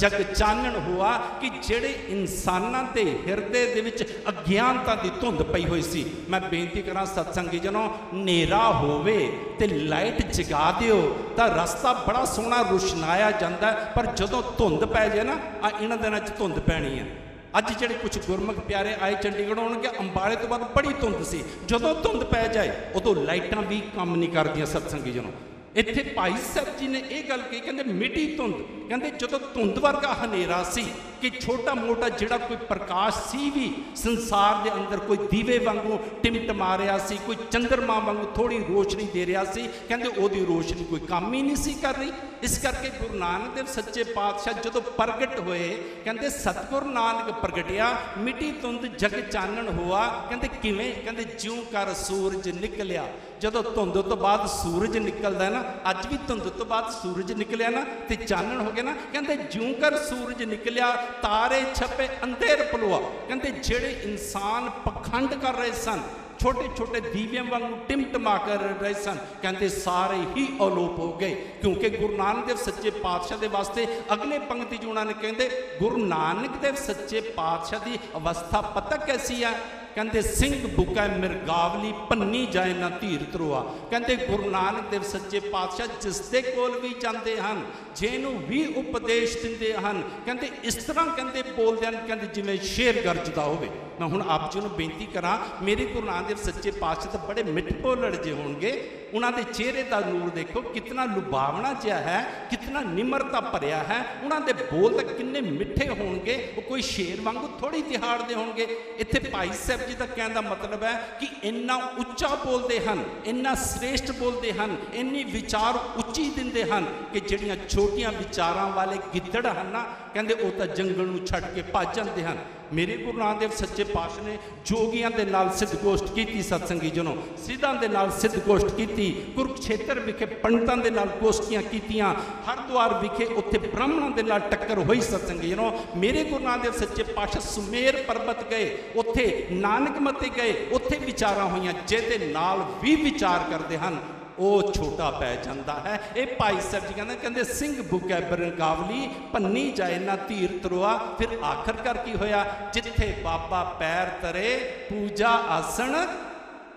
जग चानण हुआ, कि जेड़े इंसानां दे हिरदे दे विच अज्ञानता की धुंध पई हुई सी। मैं बेनती करा सत्संगी जनों, नेरा होवे ते लाइट जगा दिओ तां रस्ता बड़ा सोहना रोशनाया जांदा है, पर जदों धुंध पै जाए ना, इन्हां दिनां च धुंध पैनी है। अज जेडे कुछ गुरमुख प्यारे आए चंडीगढ़ होणगे, अंबाले तो बाद बड़ी धुंध सी, जदों धुंध पै जाए उदों लाइटां भी काम नहीं करदियां। सत्संगी जनों, इत्थे भाई साहब जी ने यह गल कही, कहते मिटी धुंध, कहते जदों धुंध वर्गा हनेरा सी कि छोटा मोटा जिहड़ा कोई प्रकाश सी भी संसार के अंदर, कोई दीवे वांगू टिमटमा रहा सी, कोई चंद्रमा वांगू थोड़ी रोशनी दे रहा सी, कहते ओदी रोशनी कोई काम ही नहीं सी कर रही। इस करके गुरु नानक देव सच्चे पातशाह जदों प्रगट होए, कहते सतगुरु नानक प्रगटिया, मिटी धुंध जग चानण हुआ। कहते किवें, कहते ज्यों कर सूरज निकलिया। जदों धुंध तो बाद सूरज निकलदा है ना, अज भी धुंध तो बाद सूरज निकलिया ना, तो चानण हो गया ना। कहते ज्यों कर सूरज निकलिया, तारे छपे अंधेर पलोआ। कहते जेड़े इंसान पखंड कर रहे सन, छोटे छोटे दीवियां वांगू टिमटमा कर रहे सन, कहते सारे ही अलोप हो गए। क्योंकि गुरु नानक देव सच्चे पातशाह के वास्ते अगले पंक्ति च उन्होंने कहते, गुरु नानक देव सच्चे पातशाह की अवस्था पता कैसी है। कहते सिंह बुका मिरगावली भन्नी जाए ना धीर धरोआ। कहते गुरु नानक देव सच्चे पातशाह जिसके कोल भी जाते हैं, जिन्हों भी उपदेश देंगे हैं, कहते इस तरह कहते बोलते हैं, कहते जिवें शेर गरजदा होवे। मैं हुण आप जी नूं बेनती करा, मेरे गुरु नानक देव सच्चे पातशाह तो बड़े मिठ बोलड़ जे होणगे, उन्होंने चेहरे का नूर देखो कितना लुभावना जिहा है, कितना निमरता भरिया है, उन्होंने बोल तो किन्ने मिठे होणगे, वो कोई शेर वांगू थोड़ी दिहाड़ते होणगे। इत्थे भाई साहब जी का कहने का मतलब है कि इन्ना उच्चा बोलते हैं, इन्ना श्रेष्ठ बोलते हैं, इन्नी विचार उच्ची दिंदे हैं कि जिहड़ियां छोटियां विचारां वाले गिद्दड़ हैं ना, कहते वो तो जंगल नूं छड्ड के भज जांदे हैं। मेरे गुरु नानक देव सच्चे पातशाह ने जोगियां दे नाल सिद्ध गोष्ठ की सत्संगी जनों, सिद्धां दे नाल सिद्ध गोष्ठ की, कुरुक्षेत्र विखे पंडितां दे नाल गोष्ठियां कीतियां, हरद्वार विखे उत्थे ब्राह्मणां दे नाल टक्कर होई सत्संगी जनों। मेरे गुरु नानक देव सच्चे पातशाह सुमेर पर्वत गए, उत्थे नानक मते गए, उत्थे विचारां होईयां, जिहदे नाल भी विचार करदे हन ਉਹ छोटा पै जाता है। ये भाई साहब जी कहते सिंह बुकै बरंगावली भन्नी जाए ना धीर तरोआ। फिर आखिरकार की होया, जिथे बाबा पैर तरे पूजा आसन,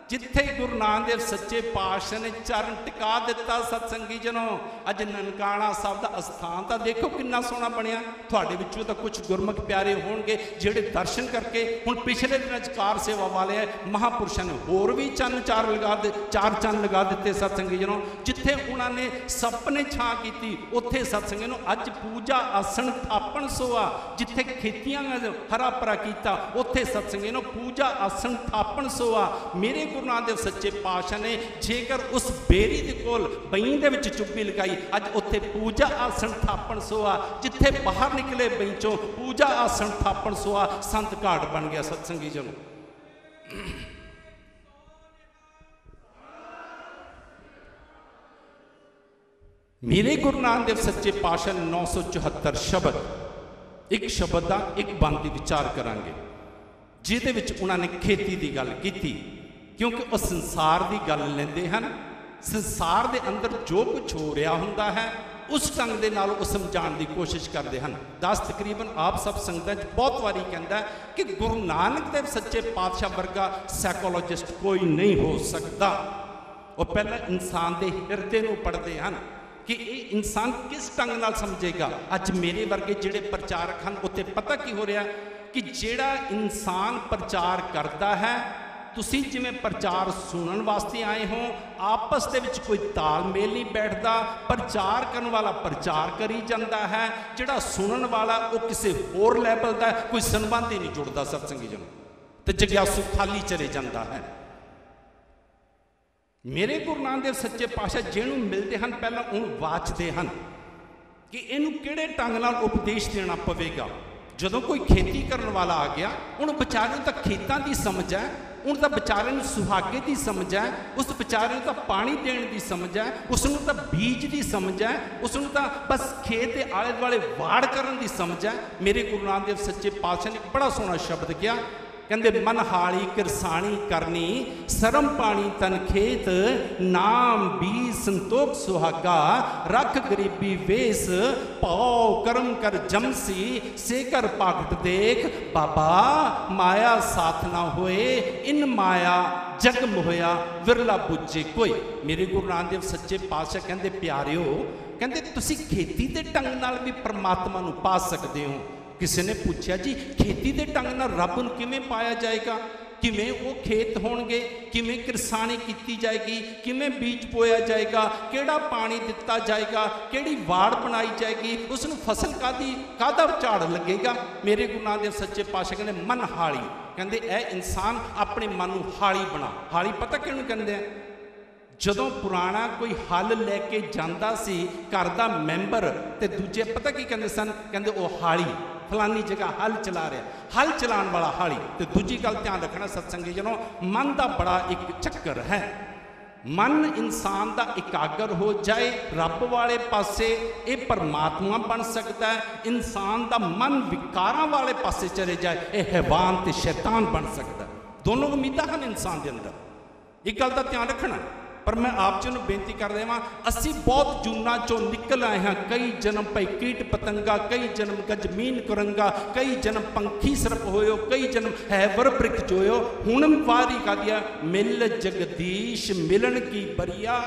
जिथे गुरु नानक देव सच्चे पातशाह ने चरण टिका दिता सत्संगी जनों। अज ननकाना साहब का अस्थान तो देखो कितना सोहना बनया। थोड़े विचों तो कुछ गुरमुख प्यारे होणगे जिहड़े दर्शन करके हुण पिछले दिन कार सेवा वाले महापुरुषों ने होर भी चार चंद लगा दिते सत्संगी जनों। जिथे उन्होंने सपने छां की उत्थे सत्संगी जनों अज पूजा आसन थापण सोआ। जिथे खेतियां हरा भरा किया उत्थे सत्संगी जनों पूजा आसन थापण सोआ। मेरे गुरु नानक देव सच्चे पातशाह ने जेकर उस बेरी दे कोल बई दे विच चुप्पी लगाई, अज उत्थे पूजा आसन थापण सोआ। जिथे बाहर निकले बई चों पूजा आसन थापण सोआ, संत घाट बन गया सत्संगी जनों। मेरे गुरु नानक देव सच्चे पातशाह ने 974 शब्द, एक शब्द का एक बंद विचार करांगे, जिहदे विच उन्होंने खेती की गल की, क्योंकि वह संसार की गल लेंदे हन। संसार के अंदर जो कुछ हो रहा हुंदा है उस ढंग के नाल वो समझाने की कोशिश करते हैं। दस तकरीबन आप सब संगत बहुत बारी कहता है कि गुरु नानक देव सच्चे पातशाह वर्गा साइकोलॉजिस्ट कोई नहीं हो सकता। वो पहले इंसान के हिरदे को पढ़ते हैं कि ये इंसान किस ढंग नाल समझेगा। अज मेरे वर्गे जिहड़े प्रचारक हैं उत्ते पता की हो रहा कि जिहड़ा इंसान प्रचार करता है, तुसी जिवें प्रचार सुनन वास्ते आए हो, आपस दे विच कोई तालमेल नहीं बैठता। प्रचार करने वाला प्रचार करी जाता है, जिहड़ा सुनन वाला वो किसी होर लैवल का, कोई संबंध ही नहीं जुड़ता सत्संगी जनों, तो जिग्यासु खाली चले जाता है। मेरे गुरु नानक देव सच्चे पातशाह जिहनूं मिलते हैं पहला उन्होंने वाचते हैं कि इनू किहड़े ढंग नाल उपदेश देना पवेगा। जदों कोई खेती करने वाला आ गया, उन्होंने बेचारे तो खेतों की समझ है, उन तो बेचारे सुहागे की समझ है, उस बेचारे तो पानी देने की समझ है, उसनों तो बीज की समझ है, उसनों तो बस खेत के आले दुआले वाड़ करने की समझ है। मेरे गुरु नानक देव सच्चे पातशाह ने बड़ा सोहना शब्द किया, कहते मन हाली किरसानी करनी, सरम पानी तन खेत, नाम बीज संतोख सुहागा, रख गरीबी वेस, पाओ कर्म कर जमसी, से कर पागट देख, बाबा माया साथ ना होए, इन माया जग मोया विरला बुझे कोई। मेरे गुरु नानक देव सच्चे पातशाह कहते प्यारिओ, कहते तुसी खेती के ढंग नाल भी परमात्मा नूं पा सकते हो। किसी ने पूछा जी खेती के ढंग नाल रब नूं किवें पाया जाएगा, किवें वो खेत होणगे, किवें किरसानी की जाएगी, किवें बीज बोया जाएगा, केड़ा पानी दिता जाएगा, केड़ी वाड़ बनाई जाएगी, उसनूं फसल कादा झाड़ लगेगा। मेरे गुरु नानक देव सच्चे पातशाह कहते मन हाली, कहते ए इंसान अपने मन नूं हाली बना। हाली पता किहनूं कहंदे आ, जदों पुराना कोई हल लैके जाता सी घर का मैंबर, तो दूजे पता की कहते सन, कहते वह हाली फलानी जगह हल चला रहा, हल चलाने वाला हाली। तो दूजी गल ध्यान रखना सत्संगी जनों, मन का बड़ा एक चक्कर है। मन इंसान का एकाग्र हो जाए रब वाले पासे, ये परमात्मा बन सकता है। इंसान का मन विकारां वाले पासे चले जाए, ये हैवान ते शैतान बन सकता है। दोनों उम्मीदां हैं इंसान के अंदर, एक गल का ध्यान रखना। पर मैं आप जी बेनती कर देवां, असी बहुत जूना चो निकल आए हैं, कई जन्म पई कीट पतंगा, कई जन्म गजमीन कुरंगा, कई जन्म पंखी सरप होयो, कई जन्म हैवर वृक्ष जोयो, हुण वारी का दिया मिल जगदीश मिलन की बरिया।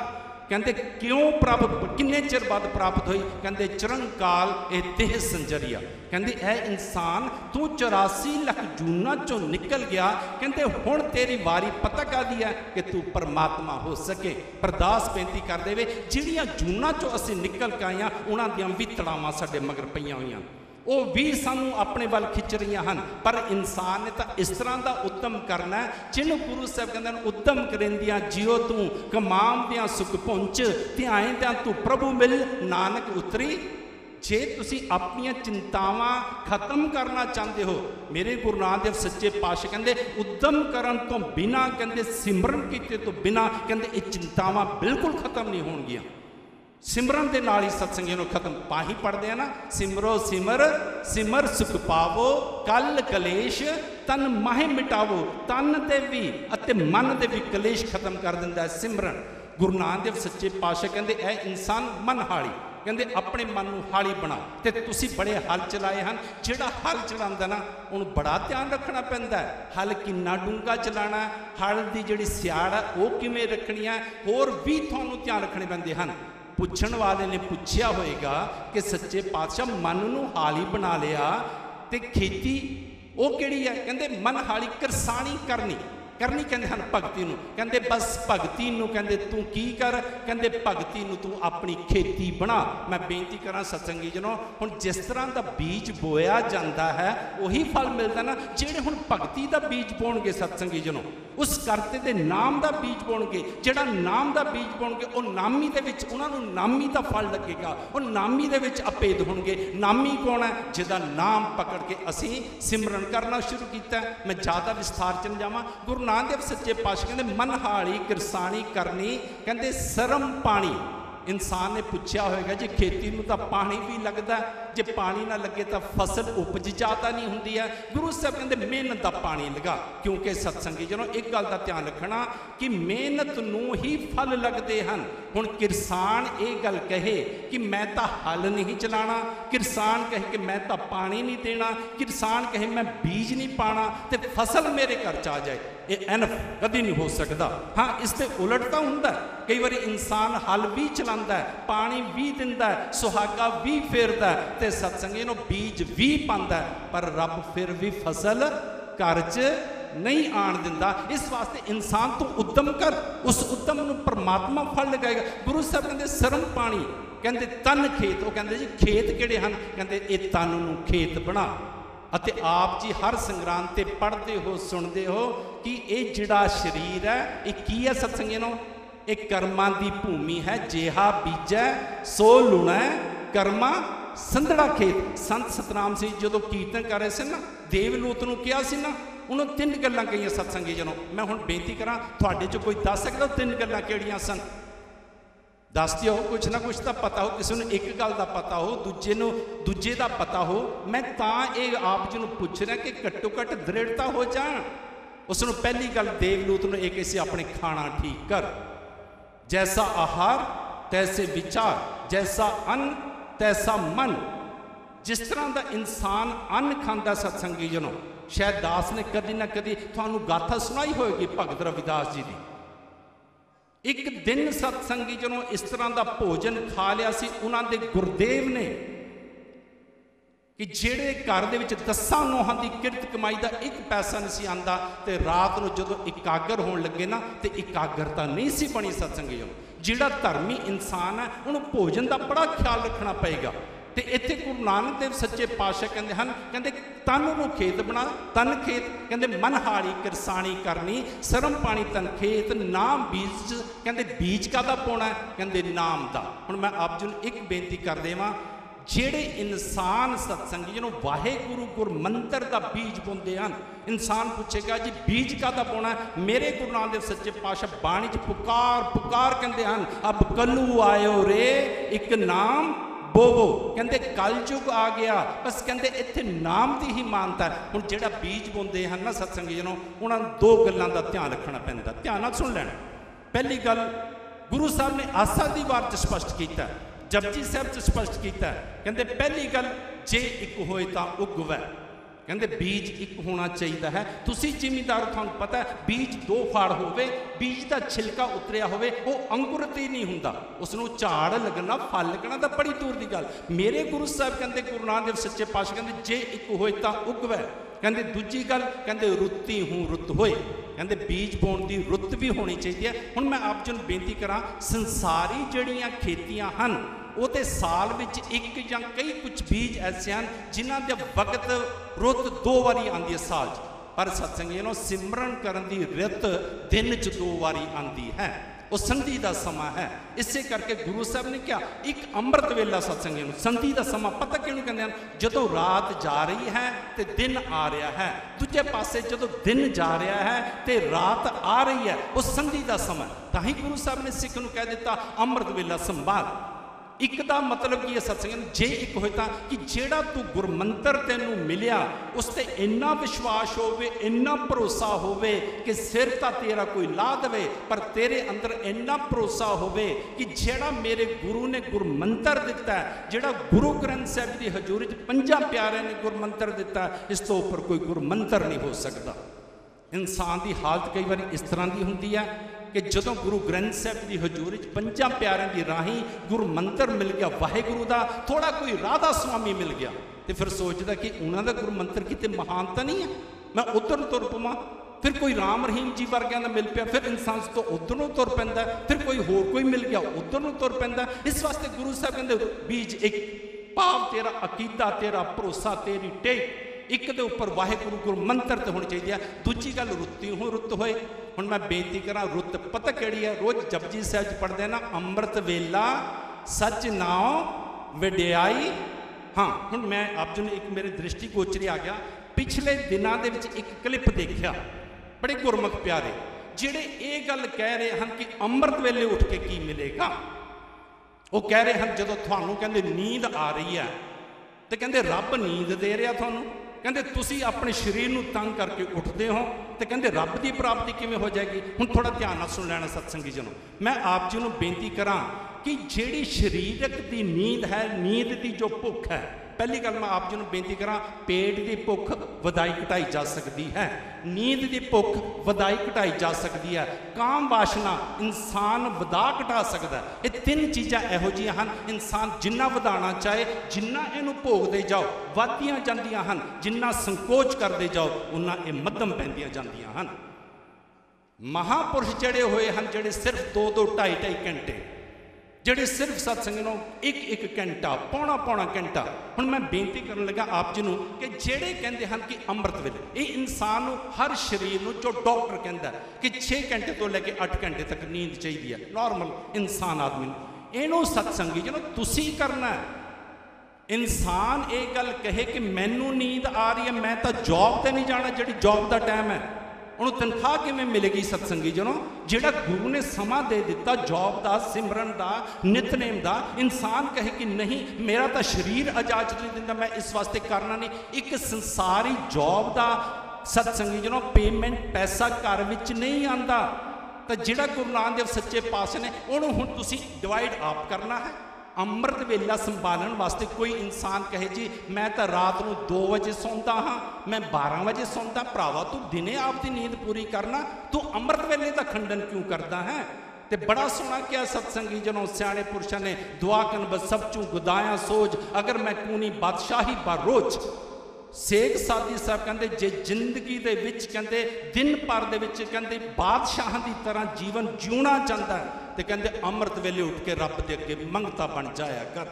कहते क्यों प्राप्त, किन्ने चिर बाद प्राप्त हुई, कहते चिरंकाल ए देह संजरिया। कहते है इंसान तू 84 लाख जूना चो निकल गया, कहते हुण तेरी वारी पता का दिया कि तू परमात्मा हो सके। परदास बेनती कर देवे, जिहड़ियां जूना चो असीं निकल के आए उन्हां दियां भी तड़ावां साडे मगर पईयां होईयां, वो भी सानू अपने वाल खिंच रही हैं। पर इंसान ने तो इस तरह का उद्यम करना है, जिन्होंने गुरु साहब कहते उद्यम करेंदियां जियो तू, कमाम दियां सुख पहुंच, ध्याएंदियां तू प्रभु मिल, नानक उतरी जे तुसी अपनियां चिंतावां खत्म करना चाहते हो, मेरे गुरु नानक देव सच्चे पातशाह कहंदे उद्यम करन तो बिना, कहंदे सिमरन कीते तो बिना, कहंदे ये चिंतावां बिल्कुल खत्म नहीं होणगियां। सिमरन के नाल ही सत्संगी नूं खत्म पा ही पढ़ते हैं ना, सिमरो सिमर सिमर सुख पावो, कल कलेश तन माहे मिटावो। तन दे भी अते मन दे भी कलेश खत्म कर दिंदा है सिमरन। गुरु नानक देव सच्चे पातशाह कहंदे ऐ इंसान मन हाली, कहंदे अपने मन नूं हाली बनाओ। ते तुसीं बड़े हल चलाए हैं, जिहड़ा हल चलांदा ना उहनूं बड़ा ध्यान रखना पैंदा है। हल किन्ना डूंगा चलाना, हल दी जिहड़ी सियाड़ है वो किवें रखनी है, होर भी तुहानूं ध्यान रखने पैंदे हन। पुछण वाले ने पुछया होएगा कि सच्चे पातशाह मन नूं हाली बना लिया ते खेती वो किहड़ी है, कहंदे मन हाली करसानी करनी करनी कहंदे हन भगती नूं। कहंदे बस भगती नूं कहंदे तू की कर, कहंदे भगती नूं तू अपनी खेती बना। मैं बेनती करां सत्संगी जनों, हुण जिस तरह दा बीज बोया जाता है उही फल मिलता ना। जिहड़े हुण भगती दा बीज बोणगे सत्संगी जनों, उस करते दे नाम दा बीज बोणगे, जिहड़ा नाम दा बीज बोणगे वो नामी दे विच उहनां नूं नामी दा फल लगेगा। वो नामी दे विच अभेद होणगे। नामी कौन है? जिहदा नाम पकड़ के असीं सिमरन करना शुरू कीता। मैं ज़्यादा विस्तार च नहीं जावां। गुरु नानक देव सच्चे पातशाह कहंदे मन हाली किरसानी करनी, कहंदे सरम पानी। इंसान ने पूछा होएगा जी खेती में तो पानी भी लगता, जे पानी ना लगे तो फसल उपज ज़्यादा नहीं होंदी है। गुरु साहब कहते मेहनत का पानी लगा, क्योंकि सत्संगी जनों एक गल का ध्यान रखना कि मेहनत नूं ही फल लगते हैं। हुण किरसान ये गल कहे कि मैं तो हल नहीं चलाना, किरसान कहे कि मैं तो पानी नहीं देना, किरसान कहे मैं बीज नहीं पाना तो फसल मेरे घर च आ जाए, ये एनफ कभी नहीं हो सकता। हाँ, इससे उलट तो हुंदा है, कई बार इंसान हल भी चलाता है, पानी भी दिंदा है, सुहागा भी फेरदा है, ते सत्संगी नूं बीज भी पांदा है, पर रब फिर भी फसल घर च नहीं आण दिंदा। इस वास्ते इंसान तो उद्यम कर, उस उद्यम नूं परमात्मा फल लगाएगा। गुरु साहब कहंदे सरम पानी, कहंदे तन खेत। वो कहंदे जी खेत किहड़े हन? कहंदे ये तन नूं खेत बना। अते आप जी हर संग्रांद ते पढ़ते हो सुनते हो कि ये जिहड़ा शरीर है ये की है सत्संगी नूं? एक कर्मां दी भूमि है, जेहा बीजै सो लुणै कर्मा संधड़ा खेत। संत सतनाम सिंह जो कीर्तन कर रहे थे ना, देवलूत नूं कहा सी ना, उन्होंने तीन गल्लां कहियां सत्संगी जनों। मैं हुण बेनती करां तुहाडे चों कोई दस सकदा तीन गल्लां किहड़ियां सन? दस दिओ, कुछ ना कुछ तो पता हो, किसी को एक गल का पता हो, दूजे का पता हो। मैं तां ये आप जी नूं पुछ रहा कि घट्टो घट दृढ़ता हो जाए। उसनूं पहली गल देवलूत नूं एक इसे अपने खाना ठीक कर, जैसा आहार तैसे विचार, जैसा अन्न तैसा मन। जिस तरह का इंसान अन्न खांदा सत्संगी जनों, शायद दास ने कदी ना कदी तुहानूं गाथा सुनाई होएगी भगत रविदास जी की। एक दिन सत्संगी जनों इस तरह का भोजन खा लिया सी उन्हां दे गुरदेव ने कि जेड़े घर दे विच 10 नोहां दी किरत कमाई का एक पैसा नहीं सी आंदा, ते रात नूं जदों इकागर होण लगे ना ते इकागरता नहीं सी बनी सत्संगी जनों। जिहड़ा धर्मी इंसान है उन्होंने भोजन का बड़ा ख्याल रखना पएगा। ते इत्थे गुरु नानक देव सच्चे पातशाह कहंदे हन, कहंदे तन नूं खेत बना, तन खेत, कहंदे मन हाड़ी किरसानी करनी, सरम पानी तन खेत, नाम बीज, कहंदे बीज कादा पाउणा, कहंदे नाम दा। हुण मैं आप जी नूं एक बेनती कर देवां, जेड़े इंसान सत्संगी जिन्हों वाहेगुरु गुर मंत्र का बीज बोंदे हैं, इंसान पूछेगा जी बीज कादा पाउणा? मेरे गुरु नानक देव सच्चे पातशाह बाणी च पुकार पुकार कहंदे हन, अब कलू आयो रे एक नाम बोवो, कहते कलयुग आ गया, बस कहते इत्थे नाम की ही मानता है। हुण जिहड़ा बीज बोंदे हैं ना सत्संगी जनों, उन्होंने दो गल्लां दा ध्यान रखना पैंदा। ध्यान नाल सुन लैण। पहली गल गुरु साहब ने आसा दी वार च स्पष्ट कीता, जपजी साहब च स्पष्ट किया, कहते पहली गल जे एक होए तां उगवै, कहते बीज एक होना चाहिए है। तुसी जिमीदार तुहानूं पता है बीज दो फाड़ होवे, बीज का छिलका उतरिया होवे वो अंकुरित ही नहीं हुंदा, उसनूं झाड़ लगना फल लगना तो बड़ी दूर की गल। मेरे गुरु साहब कहते गुरु नानक देव सच्चे पातशाह कहते जे एक होए तां उगवै, कहते दूजी गल कहते रुत्ती हूँ रुत होए, कहते बीज बोण की रुत भी होनी चाहिए है। हुण मैं आप जी नूं बेनती करां, संसारी जड़ियाँ खेतियां हन वो तो साल विच एक या कई कुछ बीज ऐसे हैं जिन्हां दे वक्त रुत दो बारी आती है साल च, पर सत्संगी सिमरन करन दी रुत दिन च दो बारी आती है। ਉਹ ਸੰਧੀ ਦਾ ਸਮਾਂ ਹੈ। ਇਸੇ ਕਰਕੇ ਗੁਰੂ ਸਾਹਿਬ ਨੇ ਕਿਹਾ ਇੱਕ ਅੰਮ੍ਰਿਤ ਵੇਲਾ ਸਤਸੰਗੀ ਨੂੰ ਸੰਧੀ ਦਾ ਸਮਾਂ ਪਤਾ ਕਿਹਨੂੰ ਕਹਿੰਦੇ ਹਨ? ਜਦੋਂ ਰਾਤ ਜਾ ਰਹੀ ਹੈ ਤੇ ਦਿਨ ਆ ਰਿਹਾ ਹੈ, ਦੂਜੇ ਪਾਸੇ ਜਦੋਂ ਦਿਨ ਜਾ ਰਿਹਾ ਹੈ ਤੇ ਰਾਤ ਆ ਰਹੀ ਹੈ, ਉਹ ਸੰਧੀ ਦਾ ਸਮਾਂ। ਤਾਂ ਹੀ ਗੁਰੂ ਸਾਹਿਬ ਨੇ ਸਿੱਖ ਨੂੰ ਕਹਿ ਦਿੱਤਾ ਅੰਮ੍ਰਿਤ ਵੇਲਾ ਸੰਭਾਲ। ਇੱਕ ਦਾ ਮਤਲਬ ਕੀ ਹੈ ਸਤਸੰਗ? ਜੇ ਇੱਕ ਹੋਏ ਤਾਂ ਕਿ ਜਿਹੜਾ ਤੂੰ ਗੁਰਮੰਤਰ ਤੈਨੂੰ ਮਿਲਿਆ ਉਸ ਤੇ ਇੰਨਾ ਵਿਸ਼ਵਾਸ ਹੋਵੇ, ਇੰਨਾ ਭਰੋਸਾ ਹੋਵੇ ਕਿ ਸਿਰ ਤਾਂ ਤੇਰਾ ਕੋਈ ਲਾ ਦੇਵੇ, ਪਰ ਤੇਰੇ ਅੰਦਰ ਇੰਨਾ ਭਰੋਸਾ ਹੋਵੇ ਕਿ ਜਿਹੜਾ ਮੇਰੇ ਗੁਰੂ ਨੇ ਗੁਰਮੰਤਰ ਦਿੱਤਾ, ਜਿਹੜਾ ਗੁਰੂ ਗ੍ਰੰਥ ਸਾਹਿਬ ਦੀ ਹਜ਼ੂਰੀ 'ਚ 5 ਪਿਆਰਿਆਂ ਨੇ ਗੁਰਮੰਤਰ ਦਿੱਤਾ, ਇਸ ਤੋਂ ਉੱਪਰ ਕੋਈ ਗੁਰਮੰਤਰ ਨਹੀਂ ਹੋ ਸਕਦਾ। ਇਨਸਾਨ ਦੀ ਹਾਲਤ ਕਈ ਵਾਰੀ ਇਸ ਤਰ੍ਹਾਂ ਦੀ ਹੁੰਦੀ ਹੈ ਕਿ ਜਦੋਂ ਗੁਰੂ ਗ੍ਰੰਥ ਸਾਹਿਬ ਦੀ ਹਜ਼ੂਰੀ 'ਚ 5 ਪਿਆਰਿਆਂ ਦੀ ਰਾਹੀਂ ਗੁਰੂ ਮੰਤਰ ਮਿਲ ਗਿਆ, ਵਾਹਿਗੁਰੂ ਦਾ ਥੋੜਾ ਕੋਈ ਰਾਧਾ ਸੁਆਮੀ ਮਿਲ ਗਿਆ, ਤੇ ਫਿਰ ਸੋਚਦਾ ਕਿ ਉਹਨਾਂ ਦਾ ਗੁਰੂ ਮੰਤਰ ਕਿਤੇ ਮਹਾਨ ਤਾਂ ਨਹੀਂ ਹੈ, ਮੈਂ ਉੱਧਰ ਤੁਰ ਪਵਾਂ। ਫਿਰ ਕੋਈ ਰਾਮ ਰਹੀਮ ਜੀ ਵਰਗਿਆਂ ਦਾ ਮਿਲ ਪਿਆ, ਫਿਰ ਇਨਸਾਨ ਤੋਂ ਉੱਧਰ ਨੂੰ ਤੁਰ ਪੈਂਦਾ। ਫਿਰ ਕੋਈ ਹੋਰ ਕੋਈ ਮਿਲ ਗਿਆ, ਉੱਧਰ ਨੂੰ ਤੁਰ ਪੈਂਦਾ। ਇਸ ਵਾਸਤੇ ਗੁਰੂ ਸਾਹਿਬ ਕਹਿੰਦੇ ਬੀਜ ਇੱਕ, ਭਾਵ ਤੇਰਾ ਅਕੀਦਾ, ਤੇਰਾ ਭਰੋਸਾ, ਤੇਰੀ ਟੇਕ ਇੱਕ ਦੇ ਉੱਪਰ ਵਾਹਿਗੁਰੂ ਗੁਰੂ ਮੰਤਰ ਤੇ ਹੋਣੀ ਚਾਹੀਦੀ ਹੈ। ਦੂਜੀ ਗੱਲ ਰੁੱਤੀ ਹੋ ਰੁੱਤ ਹੋਏ। ਹੁਣ ਮੈਂ ਬੇਨਤੀ ਕਰਾਂ, ਰੁੱਤ ਪਤਾ ਕਿਹੜੀ ਹੈ? ਰੋਜ਼ ਜਪਜੀ ਸਾਹਿਬ 'ਚ ਪੜ੍ਹਦੇ ਨਾ, ਅੰਮ੍ਰਿਤ ਵੇਲਾ ਸੱਚ ਨਾਉ ਵਡਿਆਈ। ਹਾਂ, ਹੁਣ ਮੈਂ ਆਪ ਜੀ ਨੂੰ ਇੱਕ ਮੇਰੇ ਦ੍ਰਿਸ਼ਟੀ ਗੋਚਰੀ ਆ ਗਿਆ। ਪਿਛਲੇ ਦਿਨਾਂ ਦੇ ਵਿੱਚ ਇੱਕ ਕਲਿੱਪ ਦੇਖਿਆ, ਬੜੇ ਗੁਰਮੁਖ ਪਿਆਰੇ ਜਿਹੜੇ ਇਹ ਗੱਲ ਕਹਿ ਰਹੇ ਹਨ ਕਿ ਅੰਮ੍ਰਿਤ ਵੇਲੇ ਉੱਠ ਕੇ ਕੀ ਮਿਲੇਗਾ। ਉਹ ਕਹਿ ਰਹੇ ਹਨ ਜਦੋਂ ਤੁਹਾਨੂੰ ਕਹਿੰਦੇ ਨੀਂਦ ਆ ਰਹੀ ਹੈ ਤੇ ਕਹਿੰਦੇ ਰੱਬ ਨੀਂਦ ਦੇ ਰਿਹਾ ਤੁਹਾਨੂੰ, ਕਹਿੰਦੇ ਤੁਸੀਂ ਆਪਣੇ ਸਰੀਰ ਨੂੰ ਤੰਗ ਕਰਕੇ ਉੱਠਦੇ ਹੋ, ਤੇ ਕਹਿੰਦੇ ਰੱਬ ਦੀ ਪ੍ਰਾਪਤੀ ਕਿਵੇਂ ਹੋ ਜਾਏਗੀ। ਹੁਣ ਥੋੜਾ ਧਿਆਨ ਨਾਲ ਸੁਣ ਲੈਣਾ ਸਤਸੰਗੀ ਜਨੋ, ਮੈਂ ਆਪ ਜੀ ਨੂੰ ਬੇਨਤੀ ਕਰਾਂ ਕਿ ਜਿਹੜੀ ਸਰੀਰਕ ਦੀ ਨੀਂਦ ਹੈ, ਨੀਂਦ ਦੀ ਜੋ ਭੁੱਖ ਹੈ, ਪਹਿਲੀ ਗੱਲ ਮੈਂ ਆਪ ਜੀ ਨੂੰ ਬੇਨਤੀ ਕਰਾਂ, ਪੇਟ ਦੀ ਭੁੱਖ ਵਧਾਈ ਘਟਾਈ ਜਾ ਸਕਦੀ ਹੈ, ਨੀਂਦ ਦੀ ਭੁੱਖ ਵਧਾਈ ਘਟਾਈ ਜਾ ਸਕਦੀ ਹੈ, ਕਾਮ ਵਾਸ਼ਨਾ ਇਨਸਾਨ ਵਧਾ ਘਟਾ ਸਕਦਾ। ਇਹ 3 ਚੀਜ਼ਾਂ ਇਹੋ ਜਿਹੀਆਂ ਹਨ, ਇਨਸਾਨ ਜਿੰਨਾ ਵਧਾਉਣਾ ਚਾਹੇ, ਜਿੰਨਾ ਇਹਨੂੰ ਭੋਗਦੇ ਜਾਓ ਵੱਧਦੀਆਂ ਜਾਂਦੀਆਂ ਹਨ, ਜਿੰਨਾ ਸੰਕੋਚ ਕਰਦੇ ਜਾਓ ਉਹਨਾਂ ਇਹ ਮੱਧਮ ਪੈਂਦੀਆਂ ਜਾਂਦੀਆਂ ਹਨ। ਮਹਾਂਪੁਰਸ਼ ਜਿਹੜੇ ਹੋਏ ਹਨ, ਜਿਹੜੇ ਸਿਰਫ 2-2 2.5 ਘੰਟੇ, ਜਿਹੜੇ ਸਿਰਫ ਸਤਸੰਗ ਨੂੰ 1-1 ਘੰਟਾ, ਪੌਣਾ ਘੰਟਾ। ਹੁਣ ਮੈਂ ਬੇਨਤੀ ਕਰਨ ਲੱਗਾ ਆਪ ਜੀ ਨੂੰ ਕਿ ਜਿਹੜੇ ਕਹਿੰਦੇ ਹਨ ਕਿ ਅੰਮ੍ਰਿਤ ਵੇਲੇ, ਇਹ ਇਨਸਾਨ ਨੂੰ ਹਰ ਸਰੀਰ ਨੂੰ, ਜੋ ਡਾਕਟਰ ਕਹਿੰਦਾ ਕਿ 6 ਘੰਟੇ ਤੋਂ ਲੈ ਕੇ 8 ਘੰਟੇ ਤੱਕ ਨੀਂਦ ਚਾਹੀਦੀ ਹੈ ਨਾਰਮਲ ਇਨਸਾਨ ਆਦਮੀ ਨੂੰ, ਇਹਨੂੰ ਸਤਸੰਗੀ ਜਿਹਨੂੰ ਤੁਸੀਂ ਕਰਨਾ। ਇਨਸਾਨ ਇਹ ਗੱਲ ਕਹੇ ਕਿ ਮੈਨੂੰ ਨੀਂਦ ਆ ਰਹੀ ਹੈ, ਮੈਂ ਤਾਂ ਜੌਬ ਤੇ ਨਹੀਂ ਜਾਣਾ, ਜਿਹੜੀ ਜੌਬ ਦਾ ਟਾਈਮ ਹੈ ਉਹਨੂੰ ਤਨਖਾਹ ਕਿਵੇਂ ਮਿਲੇਗੀ ਸਤਸੰਗੀ ਜਨੋ? ਜਿਹੜਾ ਗੁਰੂ ਨੇ ਸਮਾਂ ਦੇ ਦਿੱਤਾ ਜੌਬ ਦਾ, ਸਿਮਰਨ ਦਾ, ਨਿਤਨੇਮ ਦਾ, ਇਨਸਾਨ ਕਹੇ ਕਿ ਨਹੀਂ ਮੇਰਾ ਤਾਂ ਸਰੀਰ ਇਜਾਜ਼ਤ ਨਹੀਂ ਦਿੰਦਾ, ਮੈਂ ਇਸ ਵਾਸਤੇ ਕਰਨਾ ਨਹੀਂ। ਇੱਕ ਸੰਸਾਰੀ ਜੌਬ ਦਾ ਸਤਸੰਗੀ ਜਨੋ ਪੇਮੈਂਟ, ਪੈਸਾ ਘਰ ਵਿੱਚ ਨਹੀਂ ਆਂਦਾ। ਤਾਂ ਜਿਹੜਾ ਗੁਰੂ ਨਾਨਕ ਦੇਵ ਸੱਚੇ ਪਾਤਸ਼ਾਹ ਨੇ ਉਹਨੂੰ ਹੁਣ ਤੁਸੀਂ ਡਿਵਾਈਡ ਆਪ ਕਰਨਾ ਹੈ। ਅੰਮ੍ਰਿਤ ਵੇਲਾ ਸੰਭਾਲਣ ਵਾਸਤੇ ਕੋਈ ਇਨਸਾਨ ਕਹੇ ਜੀ ਮੈਂ ਤਾਂ ਰਾਤ ਨੂੰ 2 ਵਜੇ ਸੌਂਦਾ ਹਾਂ, ਮੈਂ 12 ਵਜੇ ਸੌਂਦਾ, ਭਰਾਵਾ ਤੂੰ ਦਿਨੇ ਆਪ ਦੀ ਨੀਂਦ ਪੂਰੀ ਕਰਨਾ, ਤੂੰ ਅੰਮ੍ਰਿਤ ਵੇਲੇ ਦਾ ਖੰਡਨ ਕਿਉਂ ਕਰਦਾ ਹੈ? ਤੇ ਬੜਾ ਸੋਹਣਾ ਕਿਹਾ ਸਤਸੰਗੀ ਜਨੋਂ ਸਿਆਣੇ ਪੁਰਸ਼ਾਂ ਨੇ, ਦੁਆ ਕਨ ਬਸ ਸਭ ਚੋਂ ਗੁਦਾਇਆ ਸੋਚ, ਅਗਰ ਮੈਂ ਕੂਨੀ ਬਾਦਸ਼ਾਹੀ ਬਰ ਰੋਜ਼। ਸੇਖ ਸਾਦੀ ਸਾਹਿਬ ਕਹਿੰਦੇ ਜੇ ਜ਼ਿੰਦਗੀ ਦੇ ਵਿੱਚ ਕਹਿੰਦੇ ਦਿਨ ਭਰ ਦੇ ਵਿੱਚ ਕਹਿੰਦੇ ਬਾਦਸ਼ਾਹਾਂ ਦੀ ਤਰ੍ਹਾਂ ਜੀਵਨ ਜਿਉਣਾ ਚਾਹੁੰਦਾ ਤੇ ਕਹਿੰਦੇ ਅੰਮ੍ਰਿਤ ਵੇਲੇ ਉੱਠ ਕੇ ਰੱਬ ਦੇ ਅੱਗੇ ਮੰਗਤਾ ਬਣ ਜਾਇਆ ਕਰ।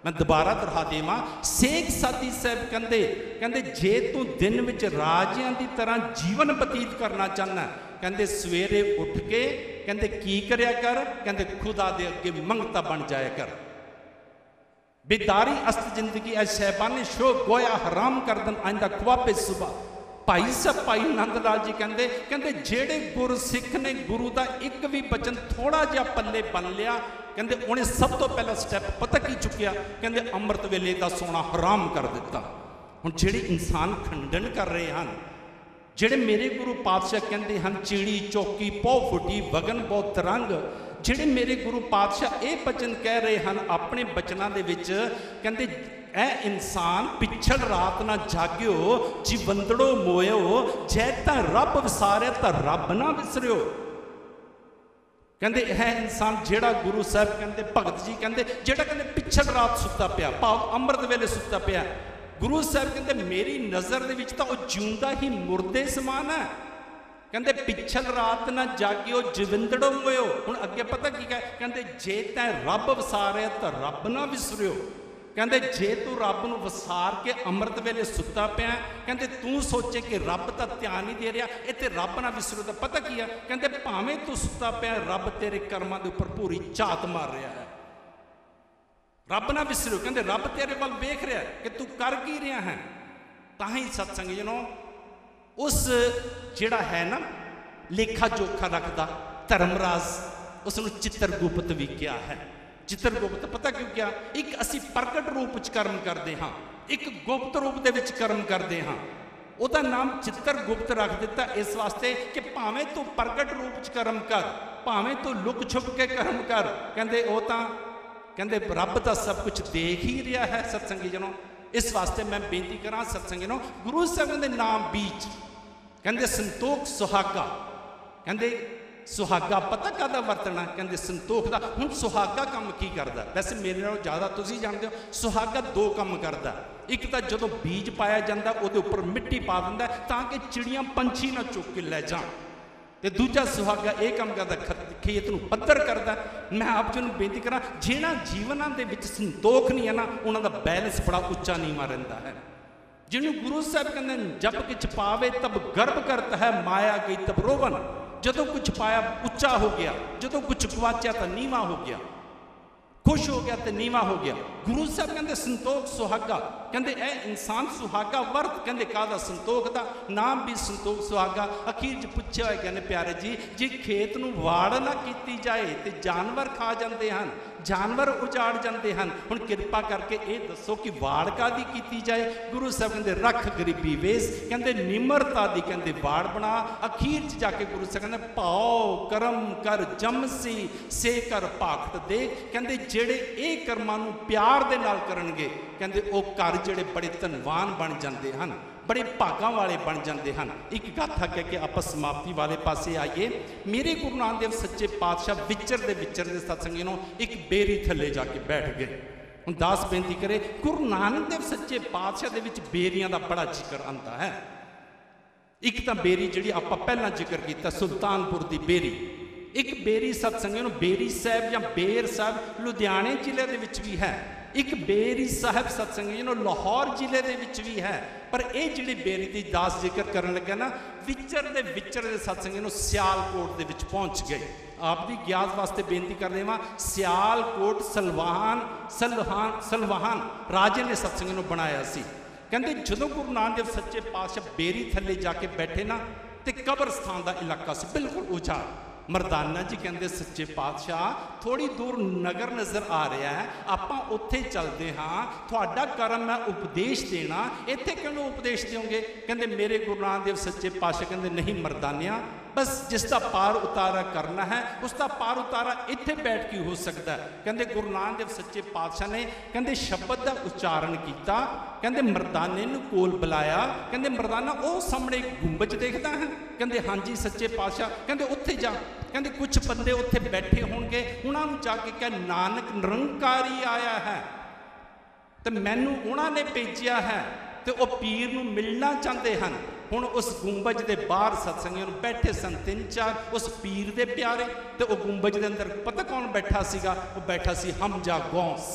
ਮੈਂ ਦੁਬਾਰਾ ਦੁਹਰਾ ਦੇਵਾਂ, ਸੇਖ ਸਾਦੀ ਸਾਹਿਬ ਕਹਿੰਦੇ ਜੇ ਤੂੰ ਦਿਨ ਵਿੱਚ ਰਾਜਿਆਂ ਦੀ ਤਰ੍ਹਾਂ ਜੀਵਨ ਬਤੀਤ ਕਰਨਾ ਚਾਹੁੰਦਾ, ਕਹਿੰਦੇ ਸਵੇਰੇ ਉੱਠ ਕੇ ਕਹਿੰਦੇ ਕੀ ਕਰਿਆ ਕਰ, ਕਹਿੰਦੇ ਖੁਦਾ ਦੇ ਅੱਗੇ ਮੰਗਤਾ ਬਣ ਜਾਇਆ ਕਰ। बेदारी अस्त जिंदगी ऐ शहबाने शो गोया हराम कर दन आइंदा ख्वाबे सुबह। भाई साहब भाई नंद लाल जी कहते जेड़े गुर सिख ने गुरु का एक भी बचन थोड़ा जिहा पल्ले बन लिया, कहते उन्हें सब तो पहला स्टैप पता की चुकिया, कहते अमृत वेले का सोना हराम कर दिता। हुण जेड़े इंसान खंडन कर रहे हैं, जेड़े मेरे गुरु पातशाह कहते हैं चिड़ी चौकी पौ फुटी वगन बहुत तरंग, ਜਿਹੜੇ ਮੇਰੇ ਗੁਰੂ ਪਾਤਸ਼ਾਹ ਇਹ ਬਚਨ ਕਹਿ ਰਹੇ ਹਨ ਆਪਣੇ ਬਚਨਾਂ ਦੇ ਵਿੱਚ, ਕਹਿੰਦੇ ਇਹ ਇਨਸਾਨ ਪਿਛੜ ਰਾਤ ਨਾ ਜਾਗਿਓ ਜੀਵੰਦੜੋ ਮੋਇਓ, ਜੈ ਤਾਂ ਰੱਬ ਵਿਸਾਰਿਆ ਤਾਂ ਰੱਬ ਨਾ ਵਿਸਰਿਓ। ਕਹਿੰਦੇ ਇਹ ਇਨਸਾਨ ਜਿਹੜਾ ਗੁਰੂ ਸਾਹਿਬ ਕਹਿੰਦੇ ਭਗਤ ਜੀ ਕਹਿੰਦੇ ਜਿਹੜਾ ਕਹਿੰਦੇ ਪਿਛੜ ਰਾਤ ਸੁੱਤਾ ਪਿਆ, ਭਾਵ ਅੰਮ੍ਰਿਤ ਵੇਲੇ ਸੁੱਤਾ ਪਿਆ, ਗੁਰੂ ਸਾਹਿਬ ਕਹਿੰਦੇ ਮੇਰੀ ਨਜ਼ਰ ਦੇ ਵਿੱਚ ਤਾਂ ਉਹ ਜਿਉਂਦਾ ਹੀ ਮੁਰਦੇ ਸਮਾਨ ਹੈ। कहते पिछल रात ना जागियो जविंदड़ो मोयो। हुण अगे पता की कहते जे तैं रब वसारिया तो रब ना विसरियो। ਕਹਿੰਦੇ ਜੇ ਤੂੰ ਰੱਬ ਨੂੰ ਵਿਸਾਰ ਕੇ ਅੰਮ੍ਰਿਤ ਵੇਲੇ ਸੁੱਤਾ ਪਿਆ, ਕਹਿੰਦੇ ਤੂੰ ਸੋਚੇ ਕਿ ਰੱਬ ਤਾਂ ਧਿਆਨ ਨਹੀਂ ਦੇ ਰਿਹਾ, ਇੱਥੇ ਰੱਬ ਨਾ ਵਿਸਰੂ ਦਾ ਪਤਾ ਕੀ ਆ, ਕਹਿੰਦੇ ਭਾਵੇਂ ਤੂੰ ਸੁੱਤਾ ਪਿਆ ਰੱਬ ਤੇਰੇ ਕਰਮਾਂ ਦੇ ਉੱਪਰ ਪੂਰੀ ਝਾਤ ਮਾਰ ਰਿਹਾ ਹੈ। ਰੱਬ ਨਾ ਵਿਸਰੂ, ਕਹਿੰਦੇ ਰੱਬ ਤੇਰੇ ਵੱਲ ਵੇਖ ਰਿਹਾ ਕਿ ਤੂੰ ਕਰ ਕੀ ਰਿਹਾ ਹੈ। ਤਾਂ ਹੀ ਸਤਸੰਗ ਜਨੋ ਉਸ ਜਿਹੜਾ ਹੈ ਨਾ ਲੇਖਾ ਜੋਖਾ ਰੱਖਦਾ ਧਰਮਰਾਜ, ਉਸ ਨੂੰ ਚਿੱਤਰਗੁਪਤ ਵੀ ਕਿਹਾ ਹੈ। ਚਿੱਤਰਗੁਪਤ ਪਤਾ ਕਿਉਂ ਕਿਹਾ? ਇੱਕ ਅਸੀਂ ਪ੍ਰਗਟ ਰੂਪ ਵਿੱਚ ਕਰਮ ਕਰਦੇ ਹਾਂ, ਇੱਕ ਗੁਪਤ ਰੂਪ ਦੇ ਵਿੱਚ ਕਰਮ ਕਰਦੇ ਹਾਂ। ਉਹਦਾ ਨਾਮ ਚਿੱਤਰਗੁਪਤ ਰੱਖ ਦਿੱਤਾ ਇਸ ਵਾਸਤੇ ਕਿ ਭਾਵੇਂ ਤੂੰ ਪ੍ਰਗਟ ਰੂਪ ਵਿੱਚ ਕਰਮ ਕਰ, ਭਾਵੇਂ ਤੂੰ ਲੁਕ ਛੁਪ ਕੇ ਕਰਮ ਕਰ, ਕਹਿੰਦੇ ਉਹ ਤਾਂ ਕਹਿੰਦੇ ਰੱਬ ਤਾਂ ਸਭ ਕੁਝ ਦੇਖ ਹੀ ਰਿਹਾ ਹੈ। ਸਤਸੰਗੀ ਜਨੋ ਇਸ ਵਾਸਤੇ ਮੈਂ ਬੇਨਤੀ ਕਰਾਂ ਸਤਸੰਗੀ ਜਨੋ, ਗੁਰੂ ਸਾਹਿਬ ਦੇ ਨਾਮ ਬੀਚ ਕਹਿੰਦੇ ਸੰਤੋਖ ਸੁਹਾਗਾ, ਕਹਿੰਦੇ ਸੁਹਾਗਾ ਪਤਾ ਕਾਹਦਾ ਵਰਤਣਾ, ਕਹਿੰਦੇ ਸੰਤੋਖ ਦਾ। ਹੁਣ ਸੁਹਾਗਾ ਕੰਮ ਕੀ ਕਰਦਾ? ਵੈਸੇ ਮੇਰੇ ਨਾਲੋਂ ਜ਼ਿਆਦਾ ਤੁਸੀਂ ਜਾਣਦੇ ਹੋ ਸੁਹਾਗਾ ਦੋ ਕੰਮ ਕਰਦਾ। ਇੱਕ ਤਾਂ ਜਦੋਂ ਬੀਜ ਪਾਇਆ ਜਾਂਦਾ ਉਹਦੇ ਉੱਪਰ ਮਿੱਟੀ ਪਾ ਦਿੰਦਾ ਤਾਂ ਕਿ ਚਿੜੀਆਂ ਪੰਛੀ ਨਾ ਚੁੱਕ ਕੇ ਲੈ ਜਾਣ, ਤੇ ਦੂਜਾ ਸੁਹਾਗਾ ਇਹ ਕੰਮ ਕਰਦਾ ਖੇਤ ਨੂੰ ਪੱਧਰ ਕਰਦਾ। ਮੈਂ ਆਪ ਜੀ ਨੂੰ ਬੇਨਤੀ ਕਰਾਂ ਜਿਹਨਾਂ ਜੀਵਨਾਂ ਦੇ ਵਿੱਚ ਸੰਤੋਖ ਨਹੀਂ ਹੈ ਨਾ, ਉਹਨਾਂ ਦਾ ਬੈਲੈਂਸ ਬੜਾ ਉੱਚਾ ਨੀਵਾਂ ਰਹਿੰਦਾ ਹੈ। ਜਿਹਨੂੰ ਗੁਰੂ ਸਾਹਿਬ ਕਹਿੰਦੇ ਜਬ ਕਿਛ ਪਾਵੇ ਤਬ ਗਰਭ ਕਰਤ ਹੈ, ਮਾਇਆ ਗਈ ਤਬ ਰੋਵਨ। ਜਦੋਂ ਕੁਝ ਪਾਇਆ ਉੱਚਾ ਹੋ ਗਿਆ, ਜਦੋਂ ਕੁਝ ਗਵਾਚਿਆ ਤਾਂ ਨੀਵਾਂ ਹੋ ਗਿਆ, ਖੁਸ਼ ਹੋ ਗਿਆ ਤੇ ਨੀਵਾਂ ਹੋ ਗਿਆ। ਗੁਰੂ ਸਾਹਿਬ ਕਹਿੰਦੇ ਸੰਤੋਖ ਸੁਹਾਗਾ, ਕਹਿੰਦੇ ਇਹ ਇਨਸਾਨ ਸੁਹਾਗਾ ਵਰਤ, ਕਹਿੰਦੇ ਕਾਹਦਾ? ਸੰਤੋਖ ਦਾ। ਨਾਮ ਵੀ ਸੰਤੋਖ ਸੁਹਾਗਾ। ਅਖੀਰ 'ਚ ਪੁੱਛਿਆ ਹੋਇਆ ਕਹਿੰਦੇ ਪਿਆਰੇ ਜੀ, ਜੇ ਖੇਤ ਨੂੰ ਵਾੜ ਨਾ ਕੀਤੀ ਜਾਏ ਤੇ ਜਾਨਵਰ ਖਾ ਜਾਂਦੇ ਹਨ, ਜਾਨਵਰ ਉਜਾੜ ਜਾਂਦੇ ਹਨ। ਹੁਣ ਕਿਰਪਾ ਕਰਕੇ ਇਹ ਦੱਸੋ ਕਿ ਵਾੜ ਕਾਹਦੀ ਕੀਤੀ ਜਾਏ? ਗੁਰੂ ਸਾਹਿਬ ਕਹਿੰਦੇ ਰੱਖ ਗਰੀਬੀ ਵੇਸ, ਕਹਿੰਦੇ ਨਿਮਰਤਾ ਦੀ ਕਹਿੰਦੇ ਵਾੜ ਬਣਾ। ਅਖੀਰ 'ਚ ਜਾ ਕੇ ਗੁਰੂ ਸਾਹਿਬ ਕਹਿੰਦੇ ਪਾਓ ਕਰਮ ਕਰ ਜਮਸੀ ਸੇ ਕਰ ਭਾਖਤ ਦੇ, ਕਹਿੰਦੇ ਜਿਹੜੇ ਇਹ ਕਰਮਾਂ ਨੂੰ ਪਿਆਰ ਦੇ ਨਾਲ ਕਰਨਗੇ, ਕਹਿੰਦੇ ਉਹ ਘਰ ਜਿਹੜੇ ਬੜੇ ਧਨਵਾਨ ਬਣ ਜਾਂਦੇ ਹਨ, ਬੜੇ ਭਾਗਾਂ ਵਾਲੇ ਬਣ ਜਾਂਦੇ ਹਨ। ਇੱਕ ਗਾਥਾ ਕਹਿ ਕੇ ਆਪਾਂ ਸਮਾਪਤੀ ਵਾਲੇ ਪਾਸੇ ਆਈਏ। ਮੇਰੇ ਗੁਰੂ ਨਾਨਕ ਦੇਵ ਸੱਚੇ ਪਾਤਸ਼ਾਹ ਵਿਚਰਦੇ ਸਤਸੰਗੀ ਨੂੰ ਇੱਕ ਬੇਰੀ ਥੱਲੇ ਜਾ ਕੇ ਬੈਠ ਗਏ। ਹੁਣ ਦਾਸ ਬੇਨਤੀ ਕਰੇ, ਗੁਰੂ ਨਾਨਕ ਦੇਵ ਸੱਚੇ ਪਾਤਸ਼ਾਹ ਦੇ ਵਿੱਚ ਬੇਰੀਆਂ ਦਾ ਬੜਾ ਜ਼ਿਕਰ ਆਉਂਦਾ ਹੈ। ਇੱਕ ਤਾਂ ਬੇਰੀ ਜਿਹੜੀ ਆਪਾਂ ਪਹਿਲਾਂ ਜ਼ਿਕਰ ਕੀਤਾ ਸੁਲਤਾਨਪੁਰ ਦੀ ਬੇਰੀ, ਇੱਕ ਬੇਰੀ ਸਤਸੰਗੀ ਨੂੰ ਬੇਰੀ ਸਾਹਿਬ ਜਾਂ ਬੇਰ ਸਾਹਿਬ ਲੁਧਿਆਣੇ ਜ਼ਿਲ੍ਹੇ ਦੇ ਵਿੱਚ ਵੀ ਹੈ, ਇੱਕ ਬੇਰੀ ਸਾਹਿਬ ਸਤਸੰਗੀ ਨੂੰ ਲਾਹੌਰ ਜ਼ਿਲ੍ਹੇ ਦੇ ਵਿੱਚ ਵੀ ਹੈ। ਪਰ ਇਹ ਜਿਹੜੀ ਬੇਰੀ ਦੀ ਦਾਸ ਜ਼ਿਕਰ ਕਰਨ ਲੱਗਾ ਨਾ, ਵਿਚਰਦੇ ਸਤਸੰਗੀ ਨੂੰ ਸਿਆਲਕੋਟ ਦੇ ਵਿੱਚ ਪਹੁੰਚ ਗਏ। ਆਪ ਦੀ ਗਿਆਤ ਵਾਸਤੇ ਬੇਨਤੀ ਕਰ ਦੇਵਾਂ, ਸਿਆਲਕੋਟ ਸਲਵਾਨ ਰਾਜੇ ਨੇ ਸਤਸੰਗੀ ਨੂੰ ਬਣਾਇਆ ਸੀ। ਕਹਿੰਦੇ ਜਦੋਂ ਗੁਰੂ ਨਾਨਕ ਦੇਵ ਸੱਚੇ ਪਾਤਸ਼ਾਹ ਬੇਰੀ ਥੱਲੇ ਜਾ ਕੇ ਬੈਠੇ ਨਾ, ਤੇ ਕਬਰਸਤਾਨ ਦਾ ਇਲਾਕਾ ਸੀ ਬਿਲਕੁਲ ਉਜਾੜ। ਮਰਦਾਨਾ ਜੀ ਕਹਿੰਦੇ ਸੱਚੇ ਪਾਤਸ਼ਾਹ ਥੋੜੀ ਦੂਰ ਨਗਰ ਨਜ਼ਰ ਆ ਰਿਹਾ ਹੈ, ਆਪਾਂ ਉੱਥੇ ਚੱਲਦੇ ਹਾਂ, ਤੁਹਾਡਾ ਕਰਮ ਹੈ ਉਪਦੇਸ਼ ਦੇਣਾ, ਇੱਥੇ ਕਿਉਂ ਉਪਦੇਸ਼ ਦਿਓਗੇ? ਕਹਿੰਦੇ ਮੇਰੇ ਗੁਰੂ ਨਾਨਕ ਦੇਵ ਸੱਚੇ ਪਾਤਸ਼ਾਹ ਕਹਿੰਦੇ ਨਹੀਂ ਮਰਦਾਨਿਆ, ਬਸ ਜਿਸ ਦਾ ਪਾਰ ਉਤਾਰਾ ਕਰਨਾ ਹੈ ਉਸ ਦਾ ਪਾਰ ਉਤਾਰਾ ਇੱਥੇ ਬੈਠ ਕੇ ਹੋ ਸਕਦਾ। ਕਹਿੰਦੇ ਗੁਰੂ ਨਾਨਕ ਦੇਵ ਸੱਚੇ ਪਾਤਸ਼ਾਹ ਨੇ ਕਹਿੰਦੇ ਸ਼ਬਦ ਦਾ ਉਚਾਰਨ ਕੀਤਾ, ਕਹਿੰਦੇ ਮਰਦਾਨੇ ਨੂੰ ਕੋਲ ਬੁਲਾਇਆ, ਕਹਿੰਦੇ ਮਰਦਾਨਾ ਉਹ ਸਾਹਮਣੇ ਗੁੰਬਜ ਦੇਖਦਾ ਹੈ? ਕਹਿੰਦੇ ਹਾਂਜੀ ਸੱਚੇ ਪਾਤਸ਼ਾਹ। ਕਹਿੰਦੇ ਉੱਥੇ ਜਾ, ਕਹਿੰਦੇ ਕੁਝ ਬੰਦੇ ਉੱਥੇ ਬੈਠੇ ਹੋਣਗੇ, ਉਹਨਾਂ ਨੂੰ ਜਾ ਕੇ ਕਹਿ ਨਾਨਕ ਨਿਰੰਕਾਰੀ ਆਇਆ ਹੈ ਤੇ ਮੈਨੂੰ ਉਹਨਾਂ ਨੇ ਭੇਜਿਆ ਹੈ ਤੇ ਉਹ ਪੀਰ ਨੂੰ ਮਿਲਣਾ ਚਾਹੁੰਦੇ ਹਨ। ਹੁਣ ਉਸ ਗੁੰਬਜ ਦੇ ਬਾਹਰ ਸਤਸੰਗੀਆਂ ਨੂੰ ਬੈਠੇ ਸਨ 3-4 ਉਸ ਪੀਰ ਦੇ ਪਿਆਰੇ, ਤੇ ਉਹ ਗੁੰਬਜ ਦੇ ਅੰਦਰ ਪਤਾ ਕੌਣ ਬੈਠਾ ਸੀਗਾ? ਉਹ ਬੈਠਾ ਸੀ ਹਮਜ਼ਾ ਗੌਸ।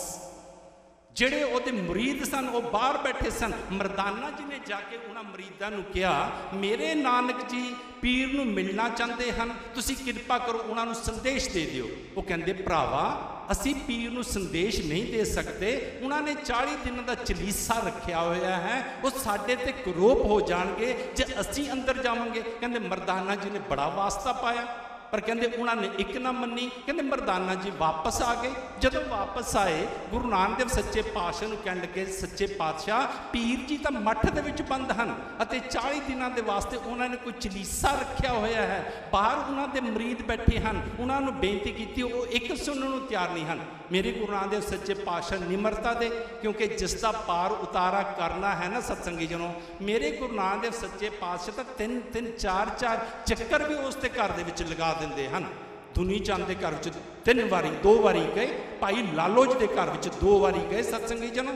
ਜਿਹੜੇ ਉਹਦੇ ਮੁਰੀਦ ਸਨ ਉਹ ਬਾਹਰ ਬੈਠੇ ਸਨ। ਮਰਦਾਨਾ ਜੀ ਨੇ ਜਾ ਕੇ ਉਹਨਾਂ ਮੁਰੀਦਾਂ ਨੂੰ ਕਿਹਾ, ਮੇਰੇ ਨਾਨਕ ਜੀ ਪੀਰ ਨੂੰ ਮਿਲਣਾ ਚਾਹੁੰਦੇ ਹਨ, ਤੁਸੀਂ ਕਿਰਪਾ ਕਰੋ ਉਹਨਾਂ ਨੂੰ ਸੰਦੇਸ਼ ਦੇ ਦਿਓ। ਉਹ ਕਹਿੰਦੇ ਭਰਾਵਾ ਅਸੀਂ ਪੀਰ ਨੂੰ ਸੰਦੇਸ਼ ਨਹੀਂ ਦੇ ਸਕਦੇ, ਉਹਨਾਂ ਨੇ 40 ਦਿਨਾਂ ਦਾ ਚਲੀਸਾ ਰੱਖਿਆ ਹੋਇਆ ਹੈ, ਉਹ ਸਾਡੇ ਤੇ ਕਰੋਪ ਹੋ ਜਾਣਗੇ ਜੇ ਅਸੀਂ ਅੰਦਰ ਜਾਵਾਂਗੇ। ਕਹਿੰਦੇ ਮਰਦਾਨਾ ਜੀ ਨੇ ਬੜਾ ਵਾਸਤਾ ਪਾਇਆ, ਪਰ ਕਹਿੰਦੇ ਉਹਨਾਂ ਨੇ ਇੱਕ ਨਾ ਮੰਨੀ। ਕਹਿੰਦੇ ਮਰਦਾਨਾ ਜੀ ਵਾਪਸ ਆ ਗਏ। ਜਦੋਂ ਵਾਪਸ ਆਏ ਗੁਰੂ ਨਾਨਕ ਦੇਵ ਸੱਚੇ ਪਾਤਸ਼ਾਹ ਨੂੰ ਕਹਿਣ ਲੱਗੇ, ਸੱਚੇ ਪਾਤਸ਼ਾਹ ਪੀਰ ਜੀ ਤਾਂ ਮੱਠ ਦੇ ਵਿੱਚ ਬੰਦ ਹਨ ਅਤੇ 40 ਦਿਨਾਂ ਦੇ ਵਾਸਤੇ ਉਹਨਾਂ ਨੇ ਕੋਈ ਚਲੀਸਾ ਰੱਖਿਆ ਹੋਇਆ ਹੈ, ਬਾਹਰ ਉਹਨਾਂ ਦੇ ਮੁਰੀਦ ਬੈਠੇ ਹਨ, ਉਹਨਾਂ ਨੂੰ ਬੇਨਤੀ ਕੀਤੀ, ਉਹ ਇੱਕ ਸੁਣਨ ਨੂੰ ਤਿਆਰ ਨਹੀਂ ਹਨ। ਮੇਰੇ ਗੁਰੂ ਨਾਨਕ ਦੇਵ ਸੱਚੇ ਪਾਤਸ਼ਾਹ ਨਿਮਰਤਾ ਦੇ, ਕਿਉਂਕਿ ਜਿਸ ਦਾ ਪਾਰ ਉਤਾਰਾ ਕਰਨਾ ਹੈ ਨਾ ਸਤਸੰਗੀ ਜਨੋ, ਮੇਰੇ ਗੁਰੂ ਨਾਨਕ ਦੇਵ ਸੱਚੇ ਪਾਤਸ਼ਾਹ ਤਾਂ 3-3 4-4 ਚੱਕਰ ਵੀ ਉਸ ਦੇ ਘਰ ਦੇ ਵਿੱਚ ਲਗਾ ਦਿੰਦੇ ਹਨ। ਦੁਨੀ ਚੰਦ ਦੇ ਘਰ ਵਿੱਚ 3 ਵਾਰੀ 2 ਵਾਰੀ ਗਏ, ਭਾਈ ਲਾਲੋ ਜੀ ਦੇ ਘਰ ਵਿੱਚ 2 ਵਾਰੀ ਗਏ। ਸਤਸੰਗੀ ਜਨੋ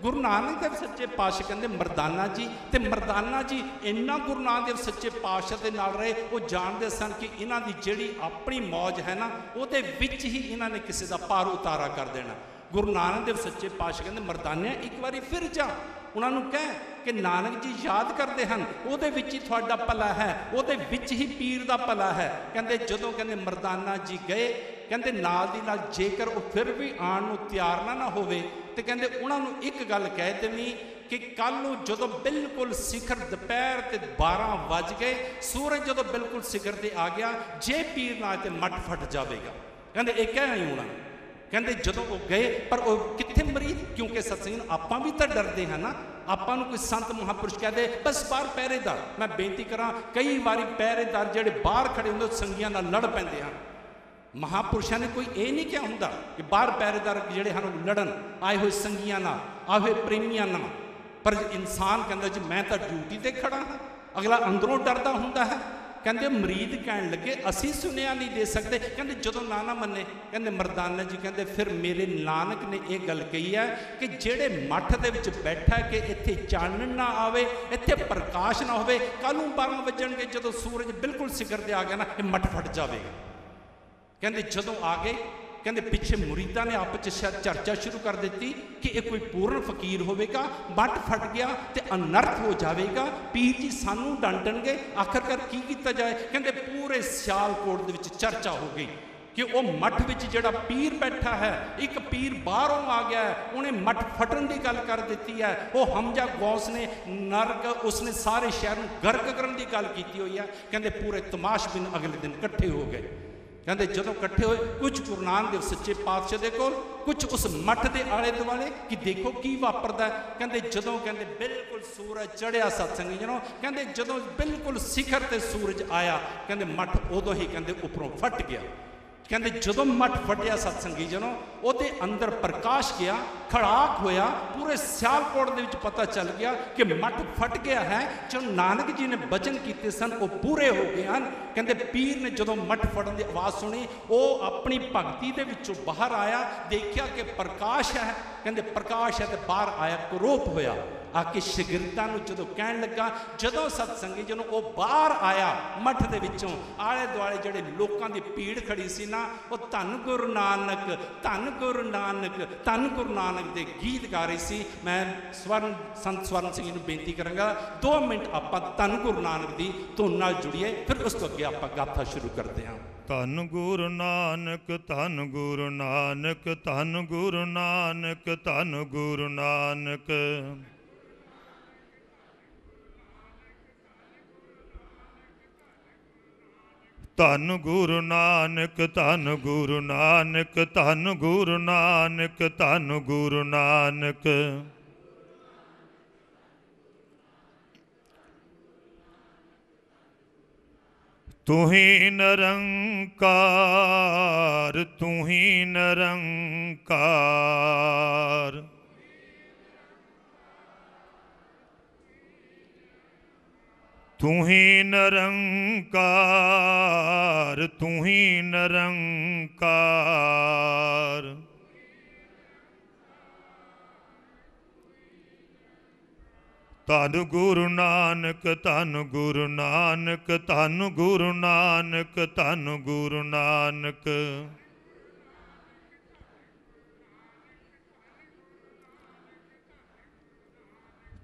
ਗੁਰੂ ਨਾਨਕ ਦੇਵ ਸੱਚੇ ਪਾਤਸ਼ਾਹ ਕਹਿੰਦੇ ਮਰਦਾਨਾ ਜੀ, ਤੇ ਮਰਦਾਨਾ ਜੀ ਇੰਨਾ ਗੁਰੂ ਨਾਨਕ ਦੇਵ ਸੱਚੇ ਪਾਤਸ਼ਾਹ ਦੇ ਨਾਲ ਰਹੇ, ਉਹ ਜਾਣਦੇ ਸਨ ਕਿ ਇਹਨਾਂ ਦੀ ਜਿਹੜੀ ਆਪਣੀ ਮੌਜ ਹੈ ਨਾ ਉਹਦੇ ਵਿੱਚ ਹੀ ਇਹਨਾਂ ਨੇ ਕਿਸੇ ਦਾ ਪਾਰ ਉਤਾਰਾ ਕਰ ਦੇਣਾ। गुरु नानक देव सच्चे पातशाह कहते मर्दानिया एक बारी फिर जा, उन्होंने कह कि नानक जी याद करते हैं ਉਹਦੇ ਵਿੱਚ ही ਤੁਹਾਡਾ ਭਲਾ है, ਉਹਦੇ ਵਿੱਚ ही पीर ਦਾ ਭਲਾ है। ਕਹਿੰਦੇ ਜਦੋਂ ਕਹਿੰਦੇ ਮਰਦਾਨਾ ਜੀ ਗਏ, ਕਹਿੰਦੇ ਨਾਲ ਦੀ ਨਾਲ ਜੇਕਰ ਉਹ ਫਿਰ ਵੀ ਆਉਣ ਨੂੰ ਤਿਆਰ ਨਾ ਹੋਵੇ ਤੇ ਕਹਿੰਦੇ ਉਹਨਾਂ ਨੂੰ ਇੱਕ ਗੱਲ ਕਹਿ ਦੇਣੀ कि कल नूं जदों बिल्कुल शिखर दोपहर ते 12 वज गए, सूरज जदों बिल्कुल शिखर ते आ गया, जे पीर ना ते मट फट जाएगा। कहते एक है नहीं होना। कहते जदों वो गए पर वो कित्थे मरीद, क्योंकि सत्संग आपां भी तो डरते हैं ना, आपां नूं कोई संत महापुरुष कह दे बस बाहर पहरेदार, मैं बेनती करा कई बारी पहरेदार जिहड़े बाहर खड़े हुंदे संगियां नाल लड़ पैंदे हैं। महापुरुषों ने कोई ये नहीं क्या होंदा कि बाहर पहरेदार जिहड़े हैं लड़न आए हुए संगियां नाल, आए हुए प्रेमियां नाल, पर इंसान कहता जी मैं तो ड्यूटी ते खड़ा हाँ, अगला अंदरों डरदा हुंदा है। कहते मरीद कह लगे असी सुनिया नहीं दे सकते। कहते जदों ना मन्ने, कहते मरदाना जी कहते फिर मेरे नानक ने यह गल कही है कि जेड़े मठ दे विच बैठा कि इत्थे चानन ना आवे, इत्थे प्रकाश ना होवे, कल नूं 12 वजणगे जदों सूरज बिल्कुल सिखर ते आ गया ना, ये मठ फट जाएगा। कहते जदों आ गए, कहते पिछे मुरीदा ने आपस शायद चर्चा शुरू कर दी कि एक कोई पूर्ण फकीर होगा, मट फट गया तो अनर्थ हो जाएगा, पीर जी सानू डांटणगे, आखिरकार की किया जाए। कहते पूरे सियालकोट दे विच चर्चा हो गई कि वो मठ विच जिहड़ा पीर बैठा है, एक पीर बाहरों आ गया है, उन्हें मठ फटन की गल कर दी है। वो हमजा गौस ने नरक उसने सारे शहर में गर्क करने की गल की हुई है। कहते पूरे तमाशबीन अगले दिन इकट्ठे हो गए। कहते जदों इकट्ठे होए कुछ गुरु नानक देव सच्चे पातशाह दे कोल, कुछ उस मठ के आले दुआले कि देखो की वापरदा। कहते जदों कहते बिल्कुल सूरज चढ़िया सत्संगी जनों, कहते जदों बिल्कुल शिखर ते सूरज आया, कहते मठ उदों ही कहते उपरों फट गया। कहते जदों मठ फटिया सत्संगी जनों, उहदे अंदर प्रकाश गया, खड़ाक होया, पूरे सियालकोट दे विच पता चल गया कि मठ फट गया है। जो नानक जी ने वचन किए सन वो पूरे हो गए हैं। कहते पीर ने जदों मठ फटन की आवाज़ सुनी, वो अपनी भगती दे विचों बाहर आया, देखा कि प्रकाश है, कहते प्रकाश है तो बाहर आया, करोप होया आके शगिरदां नूं जदों कहण लगा, जदों सत्संगी जदों वो बाहर आया मठ दे विचों, आले दुआले जिहड़े लोकां दी भीड़ खड़ी सी ना, वो धन गुरु नानक, धन गुरु नानक, धन गुरु नानक दे गीत गा रही सी। मैं संत स्वर्ण सिंह नूं बेनती करांगा 2 मिनट आपां धन गुरु नानक दी धुन नाल जुड़िए, फिर उस तो अगे आपां गाथा शुरू करते हैं। धन गुरु नानक, धन गुरु नानक, धन गुरु नानक, धन गुरु नानक। धन गुरु नानक, धन गुरु नानक, धन गुरु नानक, धन गुरु नानक। तू ही निरंकार, तू ही निरंकार, तू ही निरंकार, तू ही निरंकार। धन गुरु नानक, धन गुरु नानक, धन गुरु नानक, धन गुरु नानक।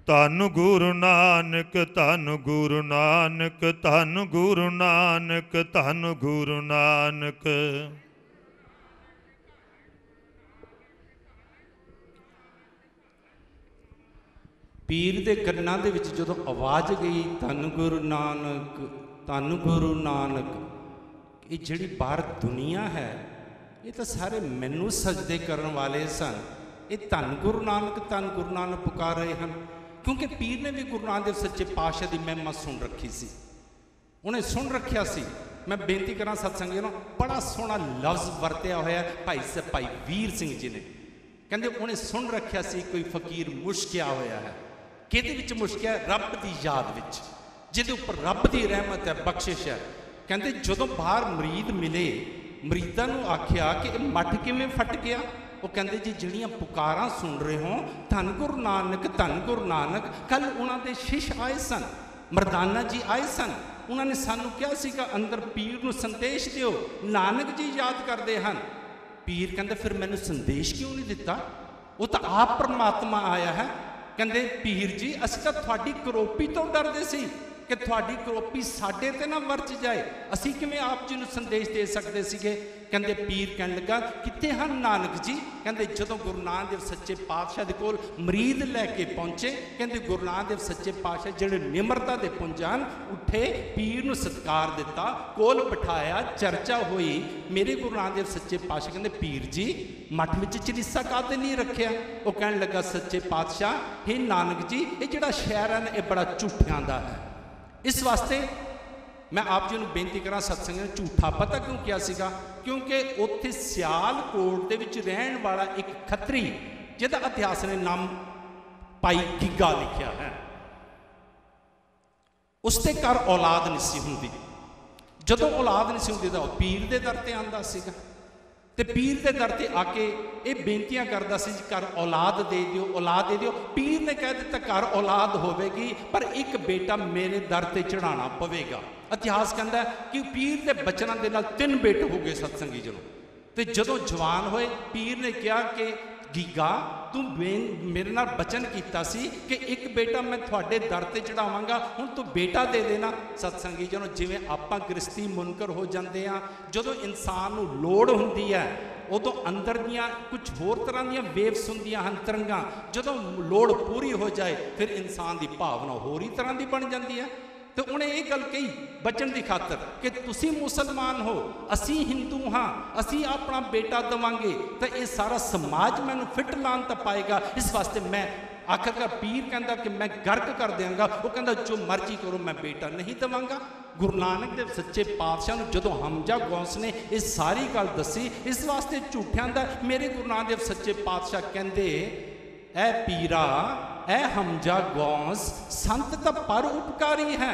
धन गुरु नानक, धन गुरु नानक, धन गुरु नानक, धन गुरु नानक। पीर दे कन्नां दे विच जदों आवाज़ गई धन गुरु नानक, धन गुरु नानक, ये जिहड़ी बाहर दुनिया है ये तो सारे मैनू सजदे करन वाले सन, ये धन गुरु नानक, धन गुरु नानक पुकार रहे हैं। क्योंकि पीर ने भी गुरु नानक देव सच्चे पातशाह की महिमा सुन रखी सी, उन्हें सुन रखा सी। मैं बेनती करा सत्संगियों, बड़ा सोहना लफ्ज़ वरत्या होया भाई वीर सिंह जी ने। कहते उन्हें सुन रखा सी कोई फकीर मुश्किया होया है, किहदे विच मुश्किया? रब की याद विच, जिहदे उपर रब की रहमत है, बख्शिश है। कहते जदों बाहर मरीद मिले, मरीदां नूं आख्या कि मठ किवें फट गया? वो कहते जी जिहड़ियां पुकारां सुन रहे हो धन गुरु नानक, धन गुरु नानक, कल उन्होंने शिष्य आए सन, मरदाना जी आए सन, उन्होंने सानू क्या सीगा अंदर पीर नूं संदेश दिओ, नानक जी याद करते हैं। पीर कहते फिर मैंने संदेश क्यों नहीं दिता, वो तो आप परमात्मा आया है। कहते पीर जी असीं तां तुहाडी करोपी तो डरदे सी कि तुहाडी करोपी साडे ते ना वरच जाए, असीं किवें आप जी नूं संदेश दे सकदे सीगे। कहते पीर कहन लगा कित्थे हन नानक जी। कहते जदों गुरु नानक देव सच्चे पातशाह दे कोल मरीद लैके पहुंचे, कहते गुरु नानक देव सच्चे पातशाह जिहड़े निमरता दे पुंजान उठे, पीर नूं सत्कार दिता, कोल बिठाया, चर्चा हुई। मेरे गुरु नानक देव सच्चे पातशाह कहते पीर जी मठ विच चलीसा काहदे नहीं रखिया। वो कहन लगा सच्चे पातशाह हे नानक जी ये जिहड़ा शहर है ये बड़ा झूठियां दा है, इस वास्ते मैं आप जी नूं बेनती करा सत्संग ने झूठा पता क्यों किया सीगा, क्योंकि उत्थे सियालकोट दे विच रहण वाला एक खत्री जिहदा इतिहास ने नाम भाई गिग्गा लिखिया है, उसते घर औलाद नहीं सी हुंदी। जदों औलाद नहीं सी हुंदी तां पीर दे दर ते आंदा सीगा ते पीर दे दर ते आके ये बेनतियां करदा सी जी घर औलाद दे दिओ, औलाद दे दिओ। पीर ने कह दिता घर औलाद होवेगी पर एक बेटा मेरे दर ते चढ़ाना पवेगा। इतिहास कहता कि पीर के बचनों के नाल 3 बेटे हो गए सत्संगी जनों। तो जदों जवान होए पीर ने कहा कि गीगा तू मेरे नाल बचन किया सी कि एक बेटा मैं थोड़े दर ते चढ़ावांगा, हुण तू बेटा दे देना। सत्संगी जनों जिवें आपां गृहस्थी मुनकर हो जाते हैं, जदों इंसान नूं लोड़ हुंदी है उदों अंदर दियां कुछ होर तरह दियां वेव्स हुंदियां हन, तरंगां। जदों लोड़ पूरी हो जाए फिर इंसान की भावना होर ही तरह की बन जाती है। तो उन्हें ये गल कही बचन की खातर कि तुसी मुसलमान हो, असी हिंदू हाँ, असी अपना बेटा देवांगे तो ये सारा समाज मैनू फिट लान तो पाएगा। इस वास्ते मैं आखिरकार पीर कहता कि मैं गर्क कर देंगा। वो कहता जो मर्जी करो मैं बेटा नहीं देवांगा। गुरु नानक देव सच्चे पातशाह नूं जदों हमजा गौस ने ये सारी गल दसी, इस वास्ते झूठियां दा मेरे गुरु नानक देव सच्चे पातशाह कहते ऐ पीरा ऐ हमजा गौस संत तो पर उपकारी है।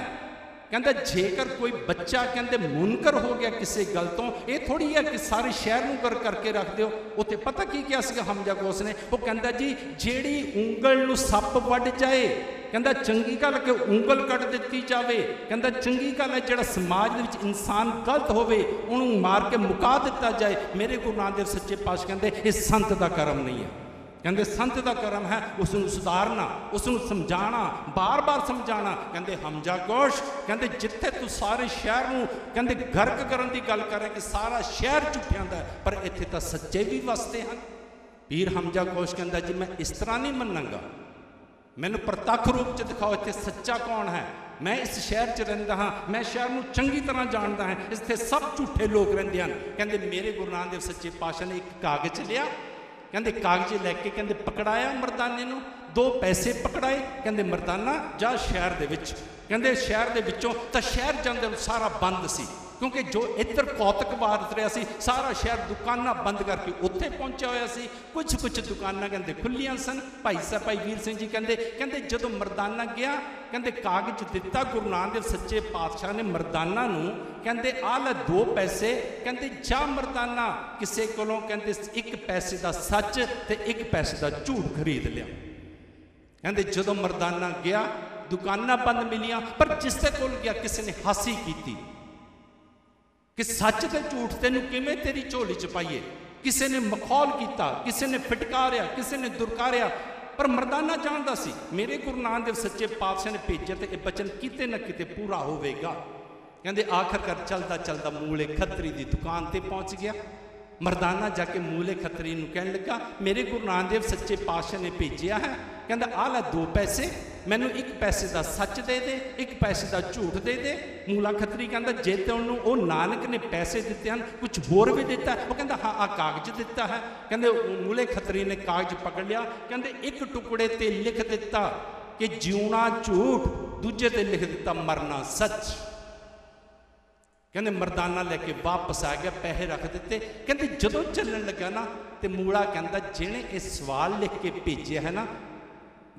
कहते जेकर कोई बच्चा कहते मुनकर हो गया किसी गल तो ये थोड़ी है कि सारे शहर में कर करके रख दो। उत्ते पता की क्या सीगा हमजा गौस ने, वो कहता जी जेड़ी ऊंगल नूं सप वड़ जाए, कहता चंगी गल कि ऊंगल कट दी जाए, कहता चंगी गल है जिहड़ा समाज दे विच इंसान गलत होवे उन्होंने मार के मुका दिता जाए। मेरे गुरु नानक देव सच्चे पातशाह कहते ये संत का कर्म नहीं है। कहते संत का कर्म है उसनूं सुधारना, उसनूं समझाना, बार बार समझाना। कहते हमजा गौश कहते जिथे तू सारे शहर नूं कहते गर्क करन दी गल कर कि सारा शहर झूठियां दा है, पर इत्थे तां सच्चे भी वसदे हैं। पीर हमजा गौश कहता जी मैं इस तरह नहीं मन्नांगा, मैनूं प्रतख रूप च दिखाओ इत्थे सच्चा कौन है। मैं इस शहर च रहिंदा हाँ, मैं शहर नूं चंगी तरह जानदा हाँ, इत्थे सब झूठे लोग रहिंदे हन। कहते मेरे गुरु नानक देव सच्चे पातशाह ने एक कागज लिया, कहते कागज लैके कहते पकड़ाया मरदाने नूं, 2 पैसे पकड़ाए, कहते मरदाना जा शहर दे विच। कहते शहर दे विचों तां शहर जांदे सारा बंद सी, क्योंकि जो इधर कौतक वारत रहा सी सारा शहर दुकानां बंद करके उत्थे पहुंचा होया सी। कुछ दुकानां कहते खुलियां सन। भाई साहब भाई वीर सिंह जी कहते जदों मरदाना गया कहते कागज दिता गुरु नानक देव सच्चे पातशाह ने मरदाना नूं, कहते आ ले 2 पैसे, कहते जा मरदाना किसी कोलों कहते 1 पैसे का सच ते 1 पैसे का झूठ खरीद लिया। कहते जदों मरदाना गया दुकानां बंद मिलियां, पर जिसते कोल गया किसी ने हासी की कि सच ते झूठ तेनू किवें तेरी झोली च पाइए। किसी ने मखौल किया, किसी ने फिटकारिया, किसी ने दुरकारिया, पर मरदाना जानता सी मेरे गुरु नानक देव सच्चे पातशाह ने भेजे तो यह बचन किते न किते पूरा होवेगा। कहते आखिरकार चलता चलता मूले खत्री की दुकान पर पहुँच गया। मरदाना जाके मूले खत्री नूं कहन लगा मेरे गुरु नानक देव सच्चे पातशाह ने भेजिया है, कहता आ ला 2 पैसे, मैनू 1 पैसे का सच दे दे, 1 पैसे का झूठ दे दे। मूला खत्री कहता जे तो उन्होंने नानक ने पैसे दिते हैं कुछ होर भी दिता है। वो कहता हाँ आ कागज दिता है। कहते मूले खत्री ने कागज पकड़ लिया, कहते 1 टुकड़े ते लिख दिता कि जिउना झूठ, दूजे ते लिख दिता मरना सच। कहते मरदाना लेके वापस आ गया, पैसे रख दिते। कहते जदों चलन लगा ना तो मूला कहता जिन्हें ये सवाल लिख के भेजे है ना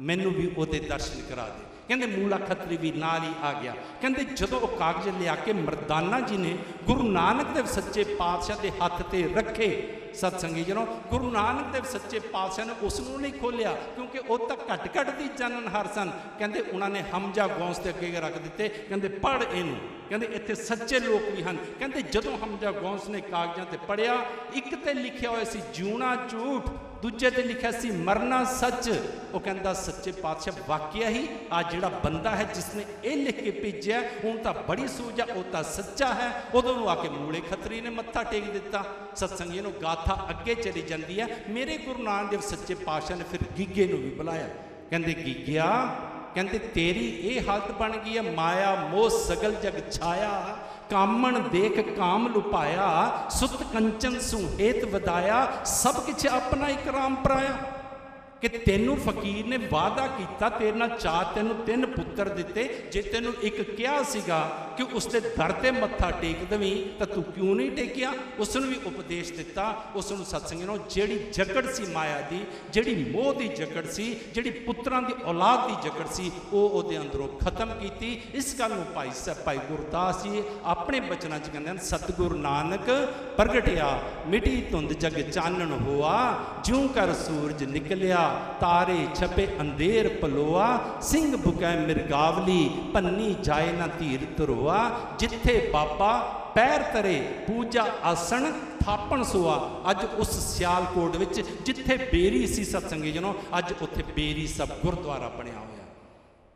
मैनू भी उहदे दर्शन करा दे। कहते मूला खत्री भी नाल ही आ गया। कहते जदों वो कागज लिया के मरदाना जी ने गुरु नानक देव सच्चे पातशाह के हथ से रखे। सत्संगी जनों गुरु नानक देव सच्चे पातशाह ने उसनों नहीं खोलिया क्योंकि वह तो घट दी जाननहार सन। कहते उन्होंने हमजा गौस के अगे रख दिते, कहते पढ़ इनू। ਕਹਿੰਦੇ ਇੱਥੇ ਸੱਚੇ ਲੋਕ ਵੀ ਹਨ। ਕਹਿੰਦੇ ਜਦੋਂ ਹਮਜ਼ਾ ਗੌਸ ਨੇ ਕਾਗਜ਼ਾਂ ਤੇ ਪੜਿਆ, ਇੱਕ ਤੇ ਲਿਖਿਆ ਹੋਇਆ ਸੀ ਜਿਉਣਾ ਝੂਠ, ਦੂਜੇ ਤੇ ਲਿਖਿਆ ਸੀ ਮਰਨਾ ਸੱਚ। ਉਹ ਕਹਿੰਦਾ ਸੱਚੇ ਪਾਤਸ਼ਾਹ ਵਾਕਿਆ ਹੀ ਆ ਜਿਹੜਾ ਬੰਦਾ ਹੈ ਜਿਸਨੇ ਇਹ ਲਿਖ ਕੇ ਭੇਜਿਆ ਹੁਣ ਤਾਂ ਬੜੀ ਸੂਝ ਆ, ਉਹ ਤਾਂ ਸੱਚਾ ਹੈ। ਉਦੋਂ ਨੂੰ ਆ ਕੇ ਮੂਲੇ ਖੱਤਰੀ ਨੇ ਮੱਥਾ ਟੇਕ ਦਿੱਤਾ। ਸਤਸੰਗੀ ਨੂੰ ਗਾਥਾ ਅੱਗੇ ਚਲੀ ਜਾਂਦੀ ਹੈ। ਮੇਰੇ ਗੁਰੂ ਨਾਨਕ ਦੇਵ ਸੱਚੇ ਪਾਤਸ਼ਾਹ ਨੇ ਫਿਰ ਗੀਗੇ ਨੂੰ ਵੀ ਬੁਲਾਇਆ। ਕਹਿੰਦੇ ਗੀਗਿਆ, ਕਹਿੰਦੇ ਤੇਰੀ ਇਹ ਹਾਲਤ ਬਣ ਗਈ ਹੈ, ਮਾਇਆ ਮੋਹ ਸਗਲ ਜਗ ਛਾਇਆ, ਕਾਮਣ ਦੇਖ ਕਾਮ ਲੁਪਾਇਆ, ਸੁਤ ਕੰਚਨ ਸੁਹੇਤ ਵਧਾਇਆ, ਸਭ ਕਿਛ ਆਪਣਾ ਇੱਕ ਰਾਮ ਪਰਾਇਆ। ਕਿ ਤੈਨੂੰ ਫਕੀਰ ਨੇ ਵਾਅਦਾ ਕੀਤਾ ਤੇਰੇ ਨਾਲ ਤੈਨੂੰ 3 ਪੁੱਤਰ ਦਿੱਤੇ, ਜੇ ਤੈਨੂੰ ਇੱਕ ਕਿਹਾ ਸੀਗਾ ਕਿ ਉਸ ਦੇ ਦਰ ਤੇ ਮੱਥਾ ਟੇਕ ਦਵੀਂ ਤਾਂ ਤੂੰ ਕਿਉਂ ਨਹੀਂ ਟੇਕਿਆ। ਉਸ ਨੂੰ ਵੀ ਉਪਦੇਸ਼ ਦਿੱਤਾ। ਉਸ ਨੂੰ ਸਤਸੰਗ ਨੂੰ ਜਿਹੜੀ ਜਕੜ ਸੀ ਮਾਇਆ ਦੀ, ਜਿਹੜੀ ਮੋਹ ਦੀ ਜਕੜ ਸੀ, ਜਿਹੜੀ ਪੁੱਤਰਾਂ ਦੀ ਔਲਾਦ ਦੀ ਜਕੜ ਸੀ, ਉਹ ਉਹਦੇ ਅੰਦਰੋਂ ਖਤਮ ਕੀਤੀ। ਇਸ ਗੱਲ ਨੂੰ ਭਾਈ ਗੁਰਦਾਸ ਜੀ ਆਪਣੇ ਬਚਨਾਂ 'ਚ ਕਹਿੰਦੇ ਹਨ, ਸਤਿਗੁਰ ਨਾਨਕ ਪ੍ਰਗਟਿਆ ਮਿਟੀ ਧੁੰਦ ਜਗ ਚਾਨਣ ਹੋਆ, ਜਿਉਂ ਕਰ ਸੂਰਜ ਨਿਕਲਿਆ ਤਾਰੇ ਛਪੇ ਅੰਧੇਰ ਪਲੋਆ, ਸਿੰਘ ਬੁਕੈ ਮਿਰਗਾਵਲੀ ਪੰਨੀ ਜਾਏ ਨਾ ਧੀਰ ਧਰੋਆ, ਜਿੱਥੇ ਬਾਬਾ ਪੈਰ ਤਰੇ ਪੂਜਾ ਆਸਣ ਥਾਪਣ ਸੋਆ। ਅੱਜ ਉਸ ਸਿਆਲਕੋਟ ਵਿੱਚ ਜਿੱਥੇ ਬੇਰੀ ਸੀ ਸਤਸੰਗੀ ਜਨੋ, ਅੱਜ ਉੱਥੇ ਬੇਰੀ ਸਭ ਗੁਰਦੁਆਰਾ ਬਣਿਆ ਹੋਇਆ।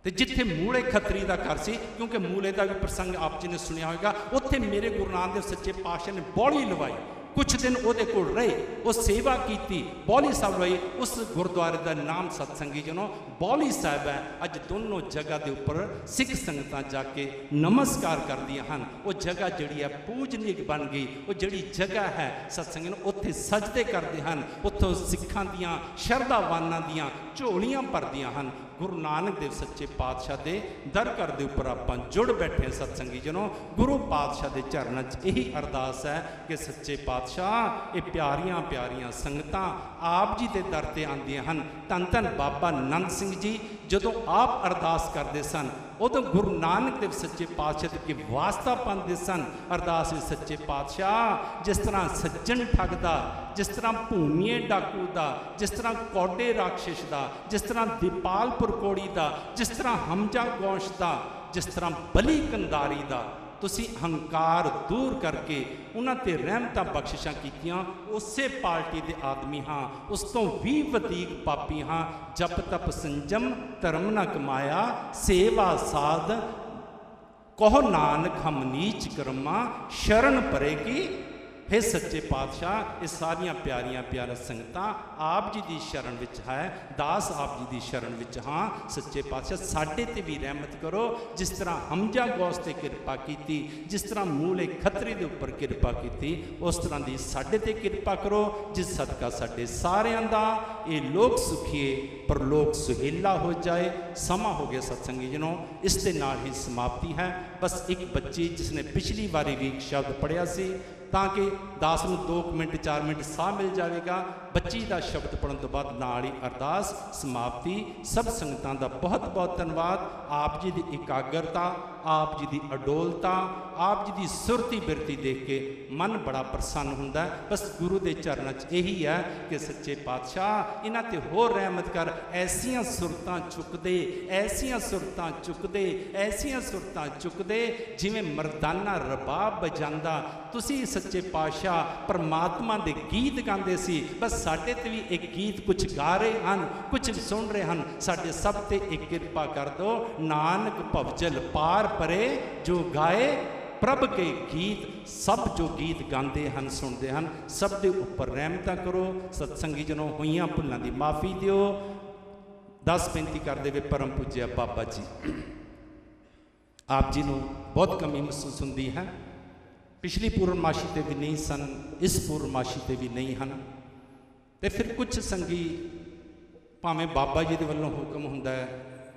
ਤੇ ਜਿੱਥੇ ਮੂਲੇ ਖੱਤਰੀ ਦਾ ਘਰ ਸੀ, ਕਿਉਂਕਿ ਮੂਲੇ ਦਾ ਵੀ ਪ੍ਰਸੰਗ ਆਪ ਜੀ ਨੇ ਸੁਣਿਆ ਹੋਵੇਗਾ, ਉੱਥੇ ਮੇਰੇ ਗੁਰੂ ਨਾਨਕ ਦੇਵ ਸੱਚੇ ਪਾਤਸ਼ਾਹ ਨੇ ਬੌਲੀ ਲਵਾਈ। ਕੁਛ ਦਿਨ ਉਹਦੇ ਕੋਲ ਰਹੇ, ਉਹ ਸੇਵਾ ਕੀਤੀ, ਬੌਲੀ ਸਾਹਿਬ ਲਈ। ਉਸ ਗੁਰਦੁਆਰੇ ਦਾ ਨਾਮ ਸਤਸੰਗੀ ਜਨੋ ਬੌਲੀ ਸਾਹਿਬ ਹੈ। ਅੱਜ ਦੋਨੋਂ ਜਗ੍ਹਾ ਦੇ ਉੱਪਰ ਸਿੱਖ ਸੰਗਤਾਂ ਜਾ ਕੇ ਨਮਸਕਾਰ ਕਰਦੀਆਂ ਹਨ। ਉਹ ਜਗ੍ਹਾ ਜਿਹੜੀ ਹੈ ਪੂਜਨੀਕ ਬਣ ਗਈ। ਉਹ ਜਿਹੜੀ ਜਗ੍ਹਾ ਹੈ ਸਤਸੰਗੀ ਨੂੰ ਉੱਥੇ ਸਜਦੇ ਕਰਦੇ ਹਨ। ਉੱਥੋਂ ਸਿੱਖਾਂ ਦੀਆਂ ਸ਼ਰਧਾਵਾਨਾਂ ਦੀਆਂ ਝੋਲੀਆਂ ਭਰਦੀਆਂ ਹਨ। ਗੁਰੂ ਨਾਨਕ ਦੇਵ ਸੱਚੇ ਪਾਤਸ਼ਾਹ ਦੇ ਦਰ ਘਰ ਦੇ ਉੱਪਰ ਆਪਾਂ ਜੁੜ ਬੈਠੇ ਸਤਸੰਗੀ ਜਨੋ। ਗੁਰੂ ਪਾਤਸ਼ਾਹ ਦੇ ਚਰਨਾਂ 'ਚ ਇਹੀ ਅਰਦਾਸ ਹੈ ਕਿ ਸੱਚੇ ਪਾਤਸ਼ਾਹ ਇਹ ਪਿਆਰੀਆਂ ਪਿਆਰੀਆਂ ਸੰਗਤਾਂ ਆਪ ਜੀ ਦੇ ਦਰ ਤੇ ਆਉਂਦੀਆਂ ਹਨ। ਧੰਨ ਧੰਨ ਬਾਬਾ ਨੰਦ ਸਿੰਘ ਜੀ ਜਦੋਂ ਆਪ ਅਰਦਾਸ ਕਰਦੇ ਸਨ, ਉਦੋਂ ਗੁਰੂ ਨਾਨਕ ਦੇਵ ਸੱਚੇ ਪਾਤਸ਼ਾਹ ਦੇ ਕੇ ਵਾਸਤਾ ਪਾਉਂਦੇ ਸਨ। ਅਰਦਾਸ ਵਿੱਚ ਸੱਚੇ ਪਾਤਸ਼ਾਹ ਜਿਸ ਤਰ੍ਹਾਂ ਸੱਜਣ ਠੱਗ ਦਾ, ਜਿਸ ਤਰ੍ਹਾਂ ਭੂਮੀਏ ਡਾਕੂ ਦਾ, ਜਿਸ ਤਰ੍ਹਾਂ ਕੌਡੇ ਰਾਖਸ਼ ਦਾ, ਜਿਸ ਤਰ੍ਹਾਂ ਦੀਪਾਲਪੁਰ ਕੋੜੀ ਦਾ, ਜਿਸ ਤਰ੍ਹਾਂ ਹਮਜ਼ਾ ਗੌਸ਼ ਦਾ, ਜਿਸ ਤਰ੍ਹਾਂ ਬਲੀ ਕੰਦਾਰੀ ਦਾ, ਤੁਸੀਂ ਹੰਕਾਰ ਦੂਰ ਕਰਕੇ ਉਹਨਾਂ ਤੇ ਰਹਿਮਤਾਂ ਬਖਸ਼ਿਸ਼ਾਂ ਕੀਤੀਆਂ। ਉਸੇ ਪਾਰਟੀ ਦੇ ਆਦਮੀ ਹਾਂ, ਉਸ ਤੋਂ ਵੀ ਵਧੀਕ ਪਾਪੀ ਹਾਂ। ਜਪ ਤਪ ਸੰਜਮ ਧਰਮ ਨਾ ਕਮਾਇਆ, ਸੇਵਾ ਸਾਧ ਕਹੋ ਨਾਨਕ ਹਮ ਨੀਚ ਕਰਮਾ, ਸ਼ਰਨ ਪਰੇ ਕੀ। हे सच्चे पातशाह, ये सारिया प्यारिया प्यारा संगतां आप जी की शरण विच है, दास आप जी की शरण विच हाँ। सच्चे पातशाह साडे ते भी रहमत करो, जिस तरह हमजा गौस ते कृपा की, जिस तरह मूले खतरे के उपर कृपा की, उस तरह की साडे ते कृपा करो, जिस सदका साडे सारियां दा ये लोक सुखीए परलोक सुहेला हो जाए। समा हो गया सत्संगी जनों, इस दे नाल ही समाप्ति है। बस एक बच्ची जिसने पिछली बारी भी एक शब्द पढ़िया सी, ताकि दास नूं 2 मिनट 4 मिनट साह मिल जाएगा। बच्ची का शब्द पढ़न तो बाद नाल ही अरदास समाप्ति। सब संगतां दा बहुत बहुत धन्यवाद। आप जी की एकाग्रता, आप जी की अडोलता, आप जी की सुरती बिरती देख के मन बड़ा प्रसन्न हुंदा है। बस गुरु के चरणों च यही है कि सच्चे पातशाह इन्हां ते होर रहमत कर, ऐसियां सुरतां चुक दे, ऐसियां सुरतां चुक दे, ऐसियां सुरतां चुक दे जिवें मर्दाना रबाब बजांदा तुसीं सच्चे पातशाह परमात्मा के गीत गाते सी। बस साडे ते भी एक गीत कुछ गा रहे हैं, कुछ सुन रहे हैं। साडे सब ते एक कृपा कर दो, नानक भवजल पार परे जो गाए प्रभ के गीत। सब जो गीत गाते हैं सुनते हैं, सब के उपर रहमत करो। सत्संगी जनों होइयां भुल्लां दी माफ़ी दिओ। दस बेनती करते हुए परम पूज्य बाबा जी आप जी नूं बहुत कमी महसूस होंदी है। पिछली पूर्णमाशी ते भी नहीं सन, इस पूर्णमाशी ते भी नहीं हैं। तो फिर कुछ संगी भावें बाबा जी के वल्लों हुक्म हुंदा है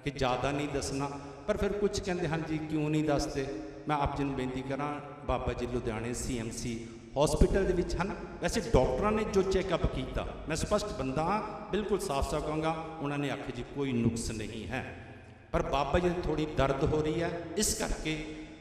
कि ज़्यादा नहीं दसना, पर फिर कुछ कहते हैं जी क्यों नहीं दसते। मैं आप जी नूं बेनती करा, बाबा जी लुधियाने CMC हॉस्पिटल दे विच हैं। वैसे डॉक्टर ने जो चैकअप किया, मैं स्पष्ट बंदा हाँ, बिल्कुल साफ साफ कहूँगा, उन्होंने आखे जी कोई नुक्स नहीं है। पर बाबा जी थोड़ी दर्द हो रही है, इस करके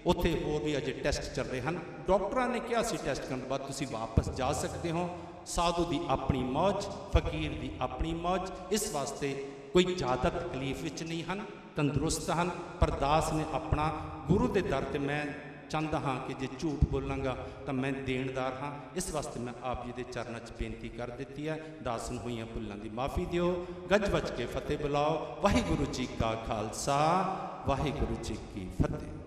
उत्थे होर भी अजे टैसट चल रहे हैं। डॉक्टर ने कहा सी टैसट करने बाद तुसीं वापस जा सकते हो। साधु की अपनी मौज, फकीर की अपनी मौज, इस वास्ते कोई ज़्यादा तकलीफ विच नहीं हैं, तंदुरुस्त हैं। पर दास ने अपना गुरु के दर ते मैं ਚਾਹੁੰਦਾ ਹਾਂ ਕਿ ਜੇ ਝੂਠ ਬੋਲਾਂਗਾ ਤਾਂ ਮੈਂ ਦੇਣਦਾਰ ਹਾਂ। ਇਸ ਵਾਸਤੇ ਮੈਂ ਆਪ ਜੀ ਦੇ ਚਰਨਾਂ 'ਚ ਬੇਨਤੀ ਕਰ ਦਿੱਤੀ ਹੈ। ਦਾਸ ਨੂੰ ਹੋਈਆਂ ਭੁੱਲਾਂ ਦੀ ਮਾਫੀ ਦਿਓ। ਗੱਜ ਵੱਜ ਕੇ ਫਤਿਹ ਬੁਲਾਓ। ਵਾਹਿਗੁਰੂ ਜੀ ਕਾ ਖਾਲਸਾ, ਵਾਹਿਗੁਰੂ ਜੀ ਕੀ ਫਤਿਹ।